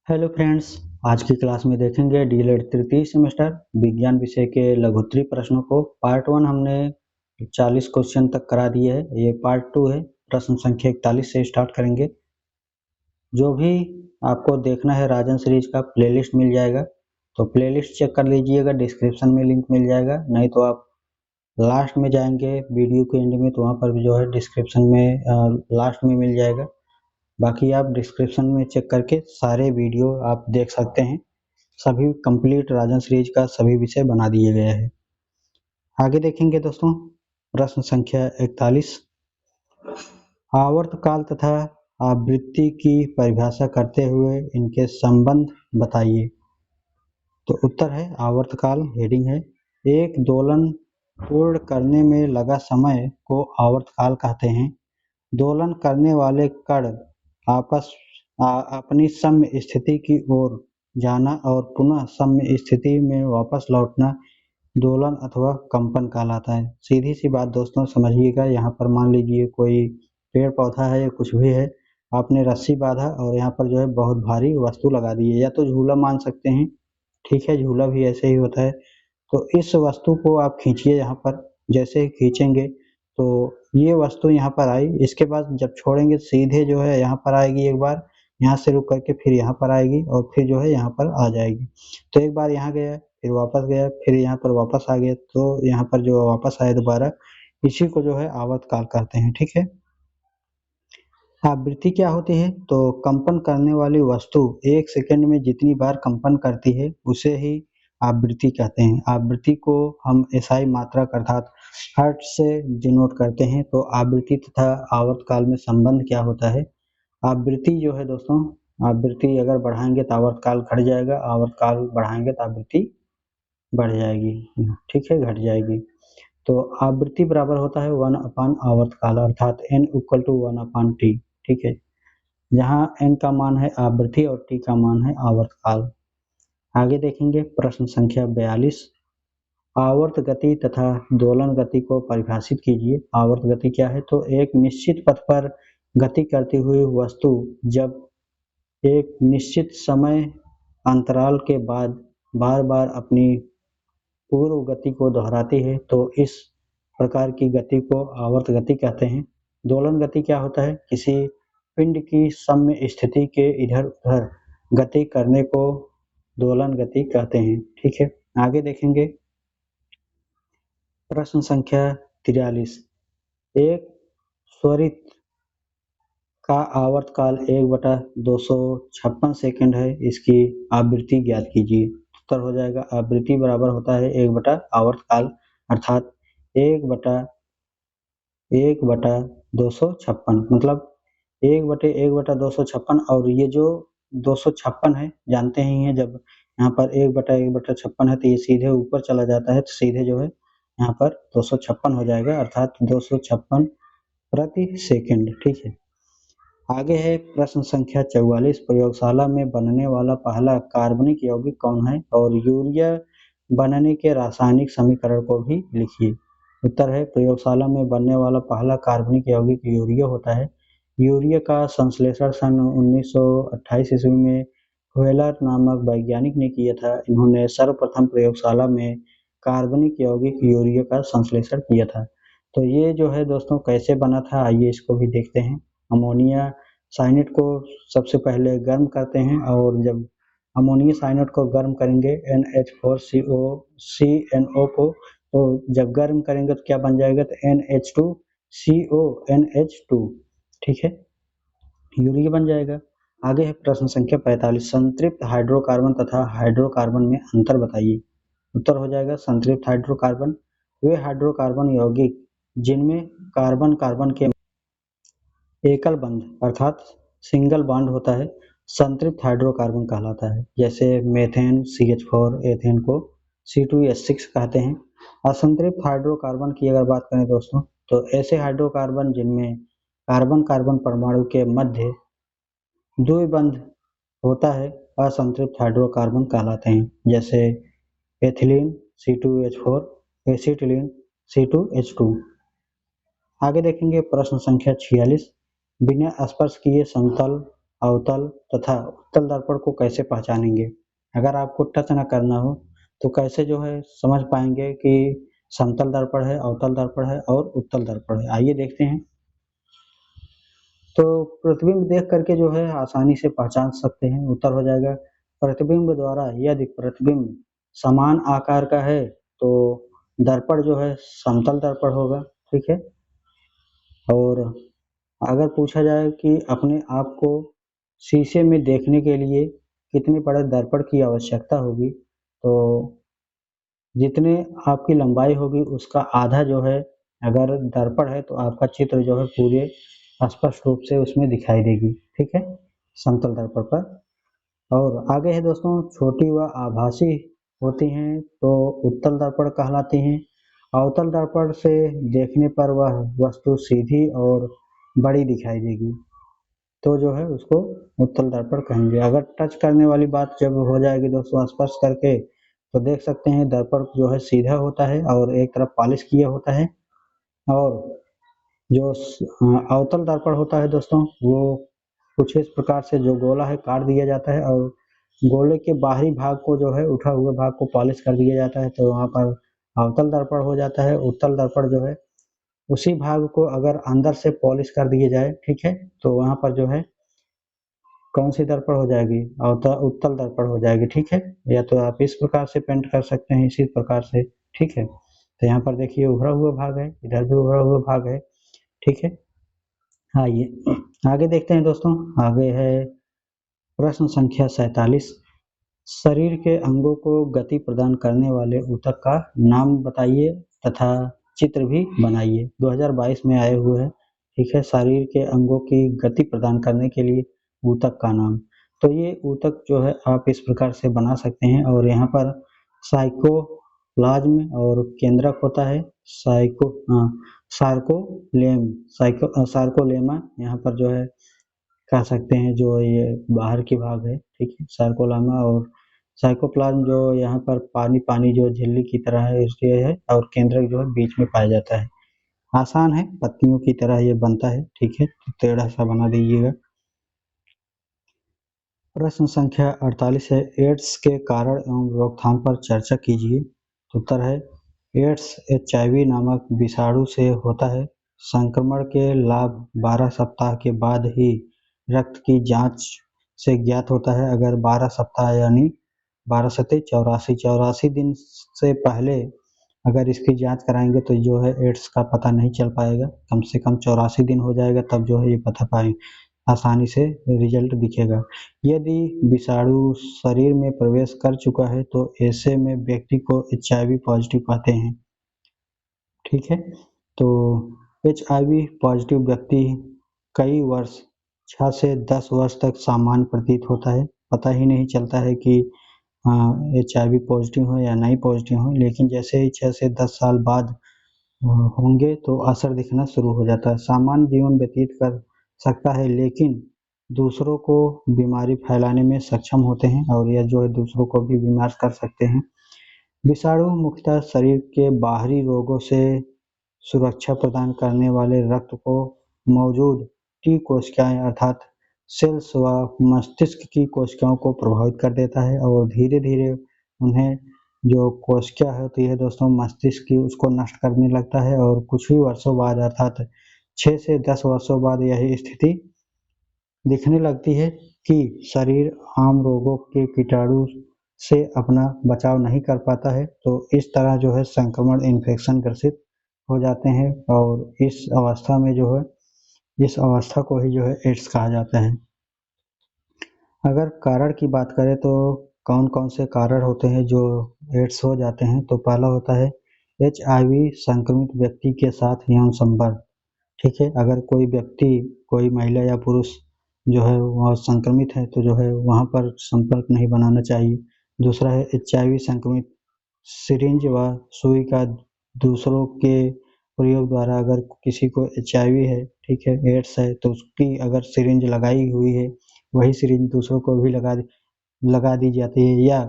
Hello friends. आज की class में देखेंगे डीएलएड तृतीय सेमेस्टर विज्ञान विषय के लघुत्तरीय प्रश्नों को। पार्ट 1 हमने 40 क्वेश्चन तक करा दिए है। ये पार्ट 2 है। प्रश्न संख्या 41 से स्टार्ट करेंगे। जो भी आपको देखना है राजन सीरीज का प्लेलिस्ट मिल जाएगा, तो प्लेलिस्ट चेक कर लीजिएगा, डिस्क्रिप्शन में लिंक मिल जाएगा। नहीं तो आप लास्ट में जाएंगे वीडियो के एंड में, तो वहाँ पर भी जो है डिस्क्रिप्शन में लास्ट में मिल जाएगा। बाकी आप डिस्क्रिप्शन में चेक करके सारे वीडियो आप देख सकते हैं। सभी कंप्लीट राजन सीरीज का सभी विषय बना दिए गए हैं। आगे देखेंगे दोस्तों, प्रश्न संख्या 41। आवर्तकाल तथा आवृत्ति की परिभाषा करते हुए इनके संबंध बताइए। तो उत्तर है आवर्तकाल, हेडिंग है। एक दोलन पूर्ण करने में लगा समय को आवर्तकाल कहते हैं। दोलन करने वाले कण अपनी सम्य स्थिति की ओर जाना और पुनः सम्य स्थिति में वापस लौटना दोलन अथवा कंपन कहलाता है। सीधी सी बात दोस्तों समझिएगा। यहाँ पर मान लीजिए कोई पेड़ पौधा है या कुछ भी है, आपने रस्सी बांधा और यहाँ पर जो है बहुत भारी वस्तु लगा दी है, या तो झूला मान सकते हैं। ठीक है, झूला भी ऐसे ही होता है। तो इस वस्तु को आप खींचिए। यहाँ पर जैसे ही खींचेंगे तो ये वस्तु यहाँ पर आई, इसके बाद जब छोड़ेंगे सीधे जो है यहाँ पर आएगी। एक बार यहाँ से रुक करके फिर यहाँ पर आएगी और फिर जो है यहाँ पर आ जाएगी। तो एक बार यहाँ गया, फिर वापस गया, फिर यहाँ पर वापस आ गया, तो यहाँ पर जो वापस आए दोबारा, इसी को जो है आवर्तकाल कहते हैं। ठीक है। आवृत्ति क्या होती है? तो कंपन करने वाली वस्तु एक सेकंड में जितनी बार कंपन करती है उसे ही आवृत्ति कहते हैं। आवृत्ति को हम एसआई मात्रक अर्थात हर्ट्ज से डिनोट करते हैं। तो आवृत्ति तथा आवर्तकाल में संबंध क्या होता है? आवृत्ति जो है दोस्तों, आवृत्ति अगर बढ़ाएंगे तो आवर्तकाल घट जाएगा, आवर्तकाल बढ़ाएंगे तो आवृत्ति बढ़ जाएगी। ठीक है, घट जाएगी। तो आवृत्ति बराबर होता है 1 अपान आवर्तकाल, अर्थात n equal to 1 upon t. ठीक है, जहाँ n का मान है आवृत्ति और t का मान है आवर्तकाल। आगे देखेंगे प्रश्न संख्या 42। आवर्त गति तथा दोलन गति को परिभाषित कीजिए। आवर्त गति क्या है? तो एक निश्चित पथ पर गति करती हुई वस्तु जब एक निश्चित समय अंतराल के बाद बार बार अपनी पूर्व गति को दोहराती है, तो इस प्रकार की गति को आवर्त गति कहते हैं। दोलन गति क्या होता है? किसी पिंड की सम्य स्थिति के इधर उधर गति करने को दोलन गति कहते हैं। ठीक है, आगे देखेंगे प्रश्न संख्या 43। एक स्वरित का आवर्तकाल 1/256 सेकंड है। इसकी आवृत्ति ज्ञात कीजिए। उत्तर हो जाएगा आवृत्ति बराबर होता है 1 बटा आवर्तकाल, अर्थात 1/256, मतलब 1/256। और ये जो 256 है जानते ही हैं, जब यहाँ पर 1/1/56 है तो ये सीधे ऊपर चला जाता है, तो सीधे जो है यहाँ पर 256 हो जाएगा, अर्थात 256 प्रति सेकंड। ठीक है, आगे है प्रश्न संख्या 44। प्रयोगशाला में बनने वाला पहला कार्बनिक यौगिक कौन है? और यूरिया बनने के रासायनिक समीकरण को भी लिखिए। उत्तर है प्रयोगशाला में बनने वाला पहला कार्बनिक यौगिक यूरिया होता है। यूरिया का संश्लेषण सन 1928 ईस्वी में व्हेलर नामक वैज्ञानिक ने किया था। इन्होंने सर्वप्रथम प्रयोगशाला में कार्बनिक यौगिक यूरिया का संश्लेषण किया था। तो ये जो है दोस्तों कैसे बना था, आइए इसको भी देखते हैं। अमोनिया साइनेट को सबसे पहले गर्म करते हैं, और जब अमोनिया साइनेट को गर्म करेंगे NH4COCNO को, तो जब गर्म करेंगे तो क्या बन जाएगा? तो NH2CONH2। ठीक है, यूरिया बन जाएगा। आगे है प्रश्न संख्या 45। संतृप्त हाइड्रोकार्बन तथा हाइड्रोकार्बन में अंतर बताइए। उत्तर हो जाएगा संतृप्त हाइड्रोकार्बन वे हाइड्रोकार्बन यौगिक जिनमें कार्बन कार्बन के एकल बंध अर्थात सिंगल बॉन्ड होता है, संतृप्त हाइड्रोकार्बन कहलाता है। जैसे मेथेन CH4, एथेन को C2H6 कहते हैं। असंतृप्त हाइड्रोकार्बन की अगर बात करें दोस्तों, तो ऐसे हाइड्रोकार्बन जिनमें कार्बन कार्बन परमाणु के मध्य द्विबंध होता है, असंतृप्त हाइड्रोकार्बन कहलाते हैं। जैसे एथिलीन C2H4, एसिटिलीन C2H2। आगे देखेंगे प्रश्न संख्या 46। बिना स्पर्श किए समतल अवतल तथा उत्तल दर्पण को कैसे पहचानेंगे। अगर आपको टच न करना हो तो कैसे जो है समझ पाएंगे कि समतल दर्पण है, अवतल दर्पण है और उत्तल दर्पण है। आइए देखते हैं। तो प्रतिबिंब देख करके जो है आसानी से पहचान सकते हैं। उत्तर हो जाएगा प्रतिबिंब द्वारा यदि प्रतिबिंब समान आकार का है तो दर्पण जो है समतल दर्पण होगा। ठीक है। और अगर पूछा जाए कि अपने आप को शीशे में देखने के लिए कितने बड़े दर्पण की आवश्यकता होगी, तो जितने आपकी लंबाई होगी उसका आधा जो है अगर दर्पण है तो आपका चित्र जो है पूरे स्पष्ट रूप से उसमें दिखाई देगी। ठीक है, समतल दर्पण पर। और आगे है दोस्तों, छोटी व आभासी होती हैं तो उत्तल दर्पण कहलाती हैं। अवतल दर्पण से देखने पर वह वस्तु सीधी और बड़ी दिखाई देगी तो जो है उसको उत्तल दर्पण कहेंगे। अगर टच करने वाली बात जब हो जाएगी दोस्तों स्पर्श करके, तो देख सकते हैं दर्पण जो है सीधा होता है और एक तरफ पॉलिश किया होता है। और जो अवतल दर्पण होता है दोस्तों, वो कुछ इस प्रकार से जो गोला है काट दिया जाता है और गोले के बाहरी भाग को जो है उठा हुए भाग को पॉलिश कर दिया जाता है, तो वहाँ पर अवतल दर्पण हो जाता है। उत्तल दर्पण जो है उसी भाग को अगर अंदर से पॉलिश कर दिया जाए, ठीक है, तो वहाँ पर जो है कौन सी दर्पण हो जाएगी, उत्तल दर्पण हो जाएगी। ठीक है, या तो आप इस प्रकार से पेंट कर सकते हैं, इसी प्रकार से। ठीक है, तो यहाँ पर देखिए उभरा हुआ भाग है, इधर भी उभरा हुआ भाग है। ठीक है, हाँ, ये आगे देखते हैं दोस्तों। आगे है प्रश्न संख्या 47। शरीर के अंगों को गति प्रदान करने वाले ऊतक का नाम बताइए तथा चित्र भी बनाइए। 2022 में आए हुए हैं। ठीक है, शरीर के अंगों की गति प्रदान करने के लिए ऊतक का नाम। तो ये ऊतक जो है आप इस प्रकार से बना सकते हैं। और यहाँ पर साइकोप्लाज्म और केंद्रक होता है सार्कोलेमा यहाँ पर जो है कह सकते हैं, जो ये बाहर की भाग है। ठीक है, सार्कोलेमा और साइकोप्लाज्म जो यहाँ पर पानी पानी जो झिल्ली की तरह है इसलिए है, और केंद्रक जो है बीच में पाया जाता है। आसान है, पत्तियों की तरह ये बनता है। ठीक है, तो टेढ़ा सा बना दीजिएगा। प्रश्न संख्या 48 है, एड्स के कारण एवं रोकथाम पर चर्चा कीजिए। उत्तर है एड्स HIV नामक विषाणु से होता है। संक्रमण के लाभ 12 सप्ताह के बाद ही रक्त की जांच से ज्ञात होता है। अगर 12 सप्ताह यानी 12 सत्ते 84 दिन से पहले अगर इसकी जांच कराएंगे तो जो है एड्स का पता नहीं चल पाएगा। कम से कम 84 दिन हो जाएगा तब जो है ये पता पाए आसानी से रिजल्ट दिखेगा। यदि विषाणु शरीर में प्रवेश कर चुका है तो ऐसे में व्यक्ति को HIV पॉजिटिव कहते हैं। ठीक है, तो HIV पॉजिटिव व्यक्ति कई वर्ष 6 से 10 वर्ष तक सामान्य प्रतीत होता है। पता ही नहीं चलता है कि HIV पॉजिटिव हो या नहीं पॉजिटिव हो, लेकिन जैसे ही 6 से 10 साल बाद होंगे तो असर दिखना शुरू हो जाता है। सामान्य जीवन व्यतीत कर सकता है लेकिन दूसरों को बीमारी फैलाने में सक्षम होते हैं और यह जो है दूसरों को भी बीमार कर सकते हैं। विषाणु मुख्यतः शरीर के बाहरी रोगों से सुरक्षा प्रदान करने वाले रक्त को मौजूद टी कोशिकाएं अर्थात सेल्स व मस्तिष्क की कोशिकाओं को प्रभावित कर देता है और धीरे धीरे उन्हें जो कोशिका होती है दोस्तों मस्तिष्क की उसको नष्ट करने लगता है। और कुछ ही वर्षों बाद अर्थात 6 से 10 वर्षों बाद यही स्थिति दिखने लगती है कि शरीर आम रोगों के कीटाणु से अपना बचाव नहीं कर पाता है, तो इस तरह जो है संक्रमण इन्फेक्शन ग्रसित हो जाते हैं और इस अवस्था में जो है इस अवस्था को ही जो है एड्स कहा जाता है। अगर कारण की बात करें तो कौन कौन से कारण होते हैं जो एड्स हो जाते हैं, तो पहला होता है HIV संक्रमित व्यक्ति के साथ यौन संपर्क। ठीक है, अगर कोई व्यक्ति कोई महिला या पुरुष जो है वह संक्रमित है तो जो है वहाँ पर संपर्क नहीं बनाना चाहिए। दूसरा है HIV संक्रमित सिरिंज व सुई का दूसरों के प्रयोग द्वारा अगर किसी को HIV है, ठीक है, एड्स है, तो उसकी अगर सिरिंज लगाई हुई है वही सिरिंज दूसरों को भी लगा दी जाती है। या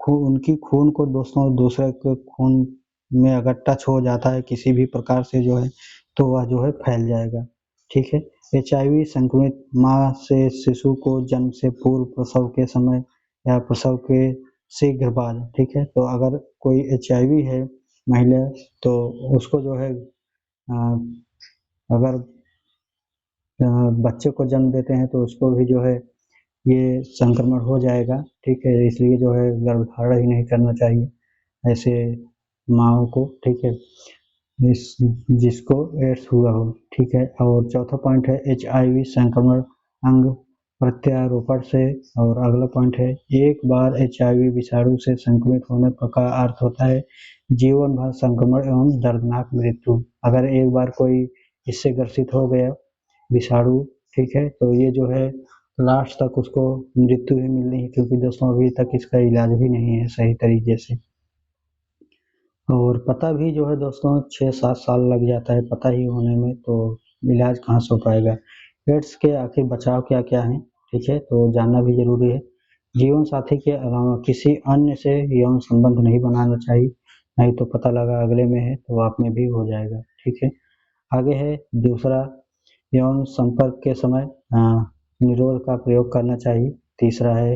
उनकी खून को दोस्तों दूसरे के खून में अगर टच हो जाता है किसी भी प्रकार से जो है तो वह जो है फैल जाएगा। ठीक है। HIV संक्रमित माँ से शिशु को जन्म से पूर्व, प्रसव के समय या प्रसव के शीघ्र बाद, ठीक है। तो अगर कोई HIV है महिला, तो उसको जो है अगर बच्चे को जन्म देते हैं तो उसको भी जो है ये संक्रमण हो जाएगा, ठीक है। इसलिए जो है गर्भधारण ही नहीं करना चाहिए ऐसे माँओं को, ठीक है, जिसको एड्स हुआ हो, ठीक है। और चौथा पॉइंट है HIV संक्रमण अंग प्रत्यारोपण से, और अगला पॉइंट है एक बार HIV विषाणु से संक्रमित होने का अर्थ होता है जीवन भर संक्रमण एवं दर्दनाक मृत्यु। अगर एक बार कोई इससे ग्रसित हो गया विषाणु, ठीक है, तो ये जो है लास्ट तक उसको मृत्यु ही मिलनी है, क्योंकि दोस्तों अभी तक इसका इलाज भी नहीं है सही तरीके से। और पता भी जो है दोस्तों 6-7 साल लग जाता है पता ही होने में, तो इलाज कहाँ से हो पाएगा। एड्स के आखिर बचाव क्या क्या है, ठीक है, तो जानना भी जरूरी है। जीवन साथी के अलावा किसी अन्य से यौन संबंध नहीं बनाना चाहिए, नहीं तो पता लगा अगले में है तो आप में भी हो जाएगा, ठीक है। आगे है दूसरा, यौन संपर्क के समय निरोध का प्रयोग करना चाहिए। तीसरा है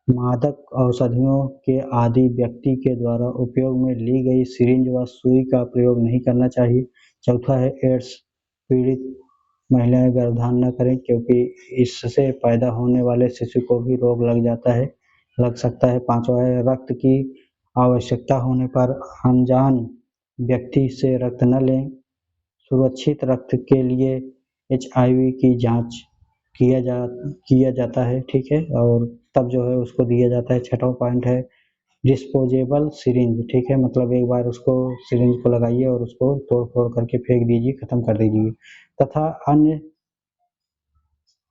मादक औषधियों के आदि व्यक्ति के द्वारा उपयोग में ली गई सिरिंज व सुई का प्रयोग नहीं करना चाहिए। चौथा है एड्स पीड़ित महिलाएं गर्भधारण न करें, क्योंकि इससे पैदा होने वाले शिशु को भी रोग लग सकता है। पांचवा है रक्त की आवश्यकता होने पर अनजान व्यक्ति से रक्त न लें। सुरक्षित रक्त के लिए HIV की जांच किया जाता है, ठीक है, और तब जो है उसको दिया जाता है। छठवां पॉइंट है डिस्पोजेबल सिरिंज, ठीक है, मतलब एक बार उसको सिरिंज को लगाइए और उसको तोड़ फोड़ करके फेंक दीजिए, खत्म कर दीजिए। तथा अन्य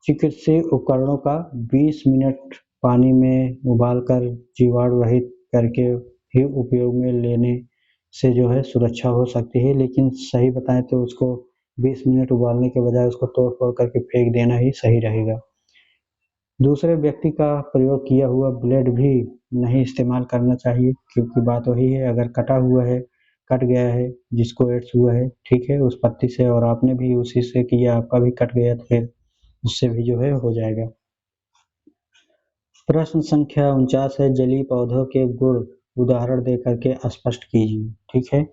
चिकित्सीय उपकरणों का 20 मिनट पानी में उबालकर जीवाणु रहित करके ही उपयोग में लेने से जो है सुरक्षा हो सकती है, लेकिन सही बताएं तो उसको 20 मिनट उबालने के बजाय उसको तोड़ फोड़ करके फेंक देना ही सही रहेगा। दूसरे व्यक्ति का प्रयोग किया हुआ ब्लेड भी नहीं इस्तेमाल करना चाहिए, क्योंकि बात वही है, अगर कट गया है जिसको एड्स हुआ है, ठीक है, उस पत्ती से, और आपने भी उसी से किया, आपका भी कट गया, तो फिर उससे भी जो है हो जाएगा। प्रश्न संख्या 49 है जलीय पौधों के गुण उदाहरण दे करके स्पष्ट कीजिए, ठीक है।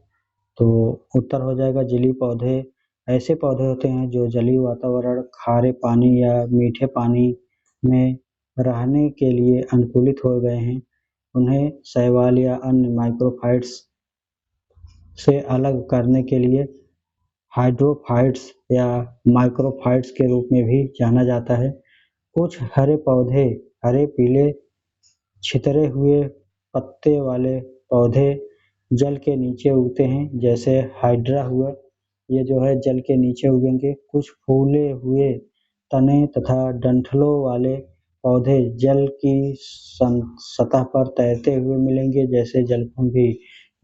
तो उत्तर हो जाएगा जलीय पौधे ऐसे पौधे होते हैं जो जलीय वातावरण, खारे पानी या मीठे पानी में रहने के लिए अनुकूलित हो गए हैं। उन्हें शैवाल या अन्य माइक्रोफाइट्स से अलग करने के लिए हाइड्रोफाइट्स या माइक्रोफाइट्स के रूप में भी जाना जाता है। कुछ हरे पौधे हरे पीले छितरे हुए पत्ते वाले पौधे जल के नीचे उगते हैं, जैसे हाइड्रा हुआ, ये जो है जल के नीचे उगेंगे। कुछ फूले हुए तने तथा डंठलों वाले पौधे जल की सतह पर तैरते हुए मिलेंगे, जैसे जलकुंभी,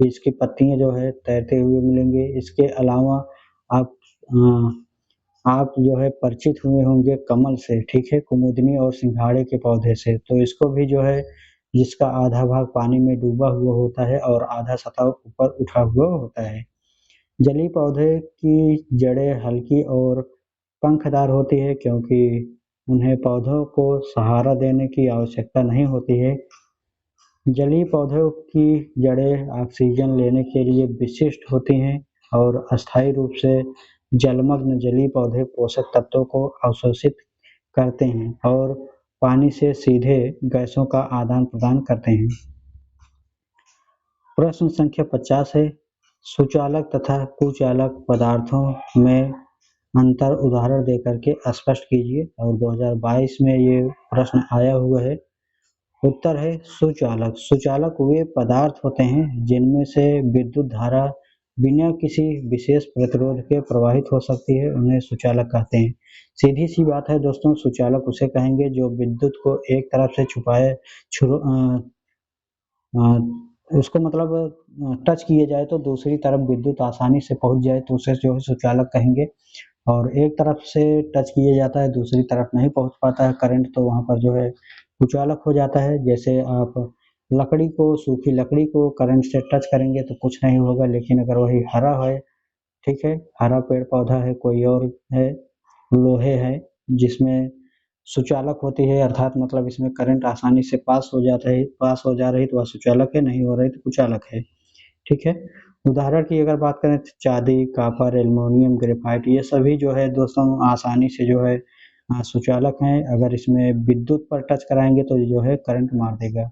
इसकी पत्तियां जो है तैरते हुए मिलेंगे। इसके अलावा आप आप जो है परिचित हुए होंगे कमल से, ठीक है, कुमुदनी और सिंघाड़े के पौधे से, तो इसको भी जो है जिसका आधा भाग पानी में डूबा हुआ होता है और आधा सतह ऊपर उठा हुआ होता है। जलीय पौधे की जड़ें हल्की और पंखदार होती है, क्योंकि उन्हें पौधों को सहारा देने की आवश्यकता नहीं होती है। जलीय पौधों की जड़ें ऑक्सीजन लेने के लिए विशिष्ट होती हैं और अस्थायी रूप से जलमग्न जलीय पौधे पोषक तत्वों को अवशोषित करते हैं और पानी से सीधे गैसों का आदान प्रदान करते हैं। प्रश्न संख्या 50 है सुचालक तथा कुचालक पदार्थों में अंतर उदाहरण देकर के स्पष्ट कीजिए, और 2022 में ये प्रश्न आया हुआ है। उत्तर है सुचालक। सुचालक वे पदार्थ होते हैं जिनमें से विद्युत धारा बिना किसी विशेष प्रतिरोध के प्रवाहित हो सकती है, उन्हें सुचालक कहते हैं। सीधी सी बात है दोस्तों, सुचालक उसे कहेंगे जो विद्युत को एक तरफ से उसको मतलब टच किए जाए तो दूसरी तरफ विद्युत आसानी से पहुंच जाए, तो उसे जो है सुचालक कहेंगे। और एक तरफ से टच किया जाता है, दूसरी तरफ नहीं पहुंच पाता है करंट, तो वहां पर जो है कुचालक हो जाता है। जैसे आप सूखी लकड़ी को करंट से टच करेंगे तो कुछ नहीं होगा, लेकिन अगर वही हरा है, ठीक है, हरा पेड़ पौधा है, कोई और है, लोहे है जिसमें सुचालक होती है, अर्थात मतलब इसमें करंट आसानी से पास हो जा रही तो वह सुचालक है, नहीं हो रही तो कुचालक है। ठीक है। उदाहरण की अगर बात करें तो चांदी, कॉपर, एल्युमिनियम, ग्रेफाइट ये सभी जो है दोस्तों आसानी से जो है सुचालक हैं। अगर इसमें विद्युत पर टच कराएंगे तो जो है करंट मार देगा।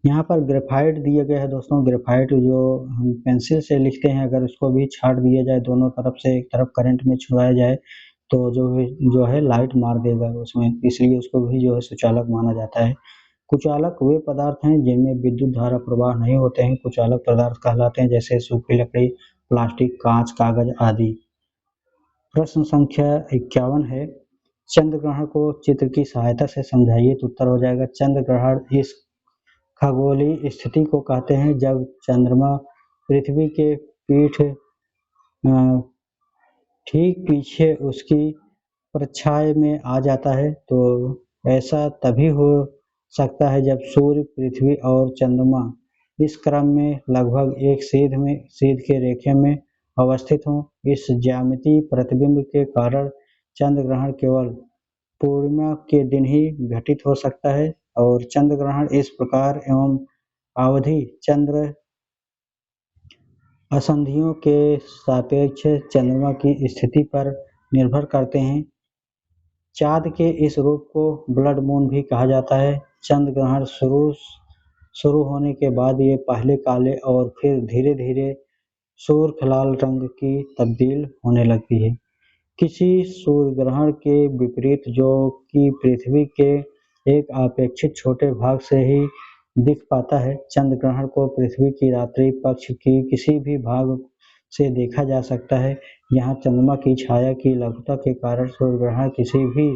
यहाँ पर ग्रेफाइट दिया गया है दोस्तों। ग्रेफाइट जो हम पेंसिल से लिखते हैं, अगर उसको भी छाट दिया जाए दोनों तरफ से, एक तरफ करंट में छुड़ाया जाए तो जो है लाइट मार देगा उसमें, इसलिए उसको भी जो है सुचालक माना जाता है। कुचालक वे पदार्थ हैं जिनमें विद्युत धारा प्रवाह नहीं होते हैं, कुचालक पदार्थ कहलाते हैं, जैसे सूखी लकड़ी, प्लास्टिक, कांच, कागज आदि। प्रश्न संख्या 51 है, चंद्र ग्रहण को चित्र की सहायता से समझाइए। तो उत्तर हो जाएगा, चंद्र ग्रहण इस खगोलीय स्थिति को कहते हैं जब चंद्रमा पृथ्वी के पीठ ठीक पीछे उसकी परछाई में आ जाता है। तो ऐसा तभी हो सकता है जब सूर्य, पृथ्वी और चंद्रमा इस क्रम में लगभग एक सीध के रेखे में अवस्थित हों। इस ज्यामितीय प्रतिबिंब के कारण चंद्र ग्रहण केवल पूर्णिमा के दिन ही घटित हो सकता है और चंद्र ग्रहण इस प्रकार एवं अवधि चंद्र असंधियों के सापेक्ष चंद्रमा की स्थिति पर निर्भर करते हैं। चाँद के इस रूप को ब्लड मून भी कहा जाता है। चंद्र ग्रहण शुरू होने के बाद ये पहले काले और फिर धीरे धीरे सूर्य लाल रंग की तब्दील होने लगती है। किसी सूर्य ग्रहण के विपरीत जो कि पृथ्वी के एक अपेक्षित छोटे भाग से ही दिख पाता है, चंद्र ग्रहण को पृथ्वी की रात्रि पक्ष की किसी भी भाग से देखा जा सकता है। यहाँ चंद्रमा की छाया की लघुता के कारण सूर्य ग्रहण किसी भी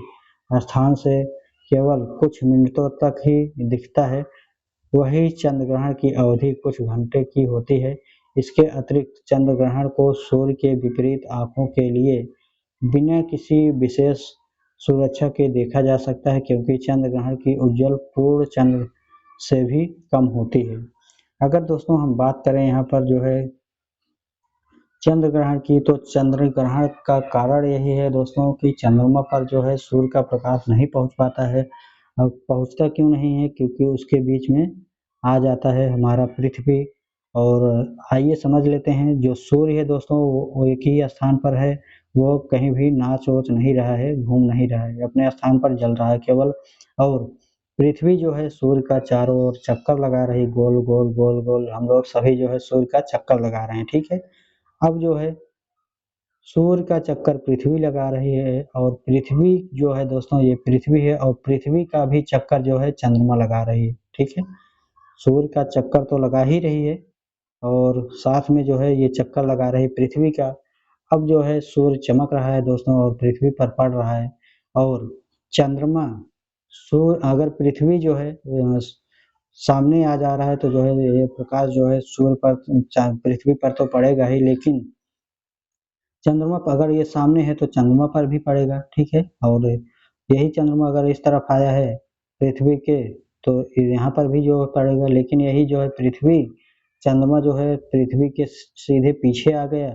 स्थान से केवल कुछ मिनटों तक ही दिखता है। वही चंद्र ग्रहण की अवधि कुछ घंटे की होती है। इसके अतिरिक्त चंद्र ग्रहण को सूर्य के विपरीत आंखों के लिए बिना किसी विशेष सुरक्षा के देखा जा सकता है, क्योंकि चंद्र ग्रहण की उज्ज्वल पूर्ण चंद्र से भी कम होती है। अगर दोस्तों हम बात करें यहाँ पर जो है चंद्र ग्रहण की, तो चंद्र ग्रहण का कारण यही है दोस्तों कि चंद्रमा पर जो है सूर्य का प्रकाश नहीं पहुंच पाता है। अब पहुंचता क्यों नहीं है, क्योंकि उसके बीच में आ जाता है हमारा पृथ्वी। और आइए समझ लेते हैं, जो सूर्य है दोस्तों वो एक ही स्थान पर है, वो कहीं भी नाच वोच नहीं रहा है, घूम नहीं रहा है, अपने स्थान पर जल रहा है केवल। और पृथ्वी जो है सूर्य का चारों ओर चक्कर लगा रही, गोल गोल गोल गोल हम लोग सभी जो है सूर्य का चक्कर लगा रहे हैं। ठीक है। अब जो है सूर्य का चक्कर पृथ्वी लगा रही है और पृथ्वी जो है दोस्तों ये पृथ्वी है और पृथ्वी का भी चक्कर जो है चंद्रमा लगा रही है। ठीक है। सूर्य का चक्कर तो लगा ही रही है और साथ में जो है ये चक्कर लगा रही पृथ्वी का। अब जो है सूर्य चमक रहा है दोस्तों और पृथ्वी पर पड़ रहा है और चंद्रमा सूर्य अगर पृथ्वी जो है सामने आ जा रहा है तो जो है ये प्रकाश जो है सूर्य पर पृथ्वी पर तो पड़ेगा ही, लेकिन चंद्रमा पर अगर ये सामने है तो चंद्रमा पर भी पड़ेगा। ठीक है। और यही चंद्रमा अगर इस तरफ आया है पृथ्वी के तो यहाँ पर भी जो पड़ेगा, लेकिन यही जो है पृथ्वी चंद्रमा जो है पृथ्वी के सीधे पीछे आ गया।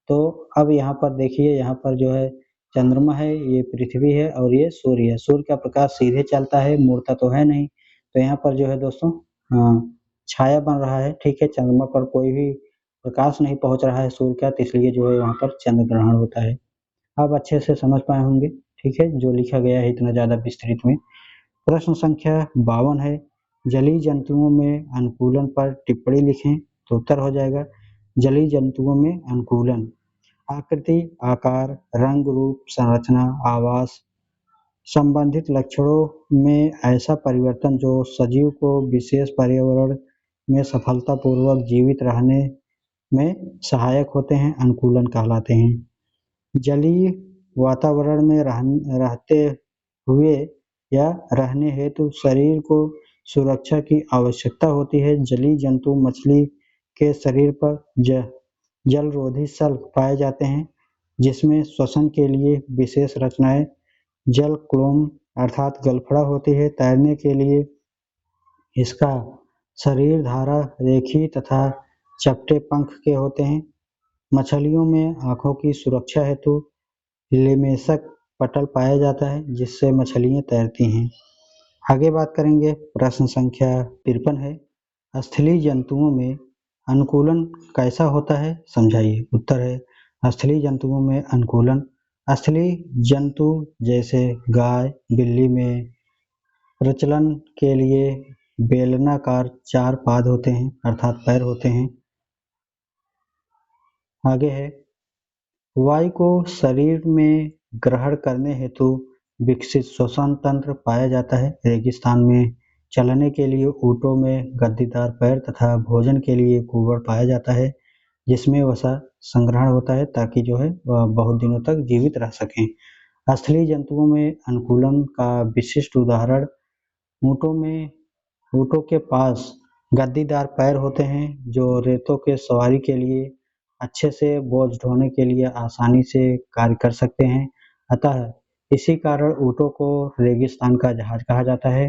तो अब यहाँ पर देखिए, यहाँ पर जो है चंद्रमा है, ये पृथ्वी है और ये सूर्य है। सूर्य का प्रकाश सीधे चलता है, मुड़ता तो है नहीं। तो यहाँ पर जो है दोस्तों छाया बन रहा है। ठीक है। चंद्रमा पर कोई भी प्रकाश नहीं पहुंच रहा है सूर्य का, तो इसलिए जो है वहाँ पर चंद्र ग्रहण होता है। आप अच्छे से समझ पाए होंगे। ठीक है, जो लिखा गया है इतना ज़्यादा विस्तृत में। प्रश्न संख्या 52 है, जलीय जंतुओं में अनुकूलन पर टिप्पणी लिखें। तो उत्तर हो जाएगा, जलीय जंतुओं में अनुकूलन आकृति, आकार, रंग, रूप, संरचना, आवास संबंधित लक्षणों में ऐसा परिवर्तन जो सजीव को विशेष पर्यावरण में सफलतापूर्वक जीवित रहने में सहायक होते हैं, अनुकूलन कहलाते हैं। जलीय वातावरण में रहते हुए या रहने हेतु शरीर को सुरक्षा की आवश्यकता होती है। जलीय जंतु मछली के शरीर पर जलरोधी शल्क पाए जाते हैं, जिसमें श्वसन के लिए विशेष रचनाएं जल क्लोम अर्थात गलफड़ा होती है। तैरने के लिए इसका शरीर धारा रेखी तथा चपटे पंख के होते हैं। मछलियों में आँखों की सुरक्षा हेतु लेमेशक पटल पाया जाता है जिससे मछलियाँ तैरती हैं। आगे बात करेंगे, प्रश्न संख्या 53 है, स्थलीय जंतुओं में अनुकूलन कैसा होता है, समझाइए। उत्तर है, स्थलीय जंतुओं में अनुकूलन, स्थलीय जंतु जैसे गाय, बिल्ली में प्रचलन के लिए बेलनाकार 4 पाद होते हैं अर्थात पैर होते हैं। आगे है, वायु को शरीर में ग्रहण करने हेतु विकसित श्वसन तंत्र पाया जाता है। रेगिस्तान में चलने के लिए ऊँटों में गद्दीदार पैर तथा भोजन के लिए कुहड़ पाया जाता है जिसमें वसा संग्रहण होता है ताकि जो है वह बहुत दिनों तक जीवित रह सकें। स्थलीय जंतुओं में अनुकूलन का विशिष्ट उदाहरण ऊँटों के पास गद्दीदार पैर होते हैं जो रेतों के सवारी के लिए अच्छे से बोझ ढोने के लिए आसानी से कार्य कर सकते हैं। अतः इसी कारण ऊँटों को रेगिस्तान का जहाज कहा जाता है,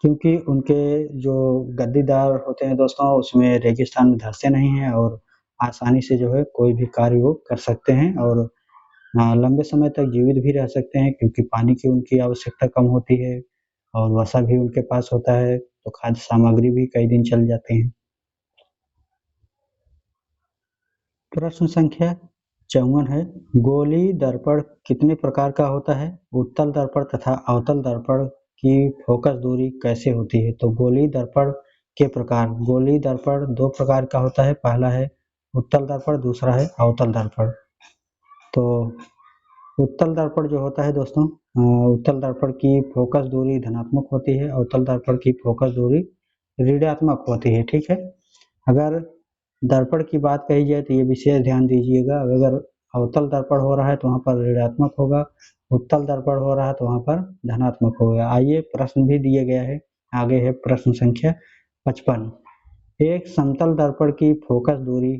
क्योंकि उनके जो गद्दीदार होते हैं दोस्तों उसमें रेगिस्तान में धंसते नहीं हैं और आसानी से जो है कोई भी कार्य वो कर सकते हैं और लंबे समय तक जीवित भी रह सकते हैं क्योंकि पानी की उनकी आवश्यकता कम होती है और वसा भी उनके पास होता है, तो खाद्य सामग्री भी कई दिन चल जाते हैं। प्रश्न संख्या 54 है, गोलीय दर्पण कितने प्रकार का होता है, उत्तल दर्पण तथा अवतल दर्पण की फोकस दूरी कैसे होती है। तो गोलीय दर्पण के प्रकार, गोलीय दर्पण 2 प्रकार का होता है, पहला है उत्तल दर्पण, दूसरा है अवतल दर्पण। तो उत्तल दर्पण जो होता है दोस्तों, उत्तल दर्पण की फोकस दूरी धनात्मक होती है, अवतल दर्पण की फोकस दूरी ऋणात्मक होती है। ठीक है, अगर दर्पण की बात कही जाए तो ये विशेष ध्यान दीजिएगा, अगर अवतल दर्पण हो रहा है तो वहाँ पर ऋणात्मक होगा, उत्तल दर्पण हो रहा है तो वहाँ पर धनात्मक होगा। आइए प्रश्न भी दिया गया है, आगे है प्रश्न संख्या 55, एक समतल दर्पण की फोकस दूरी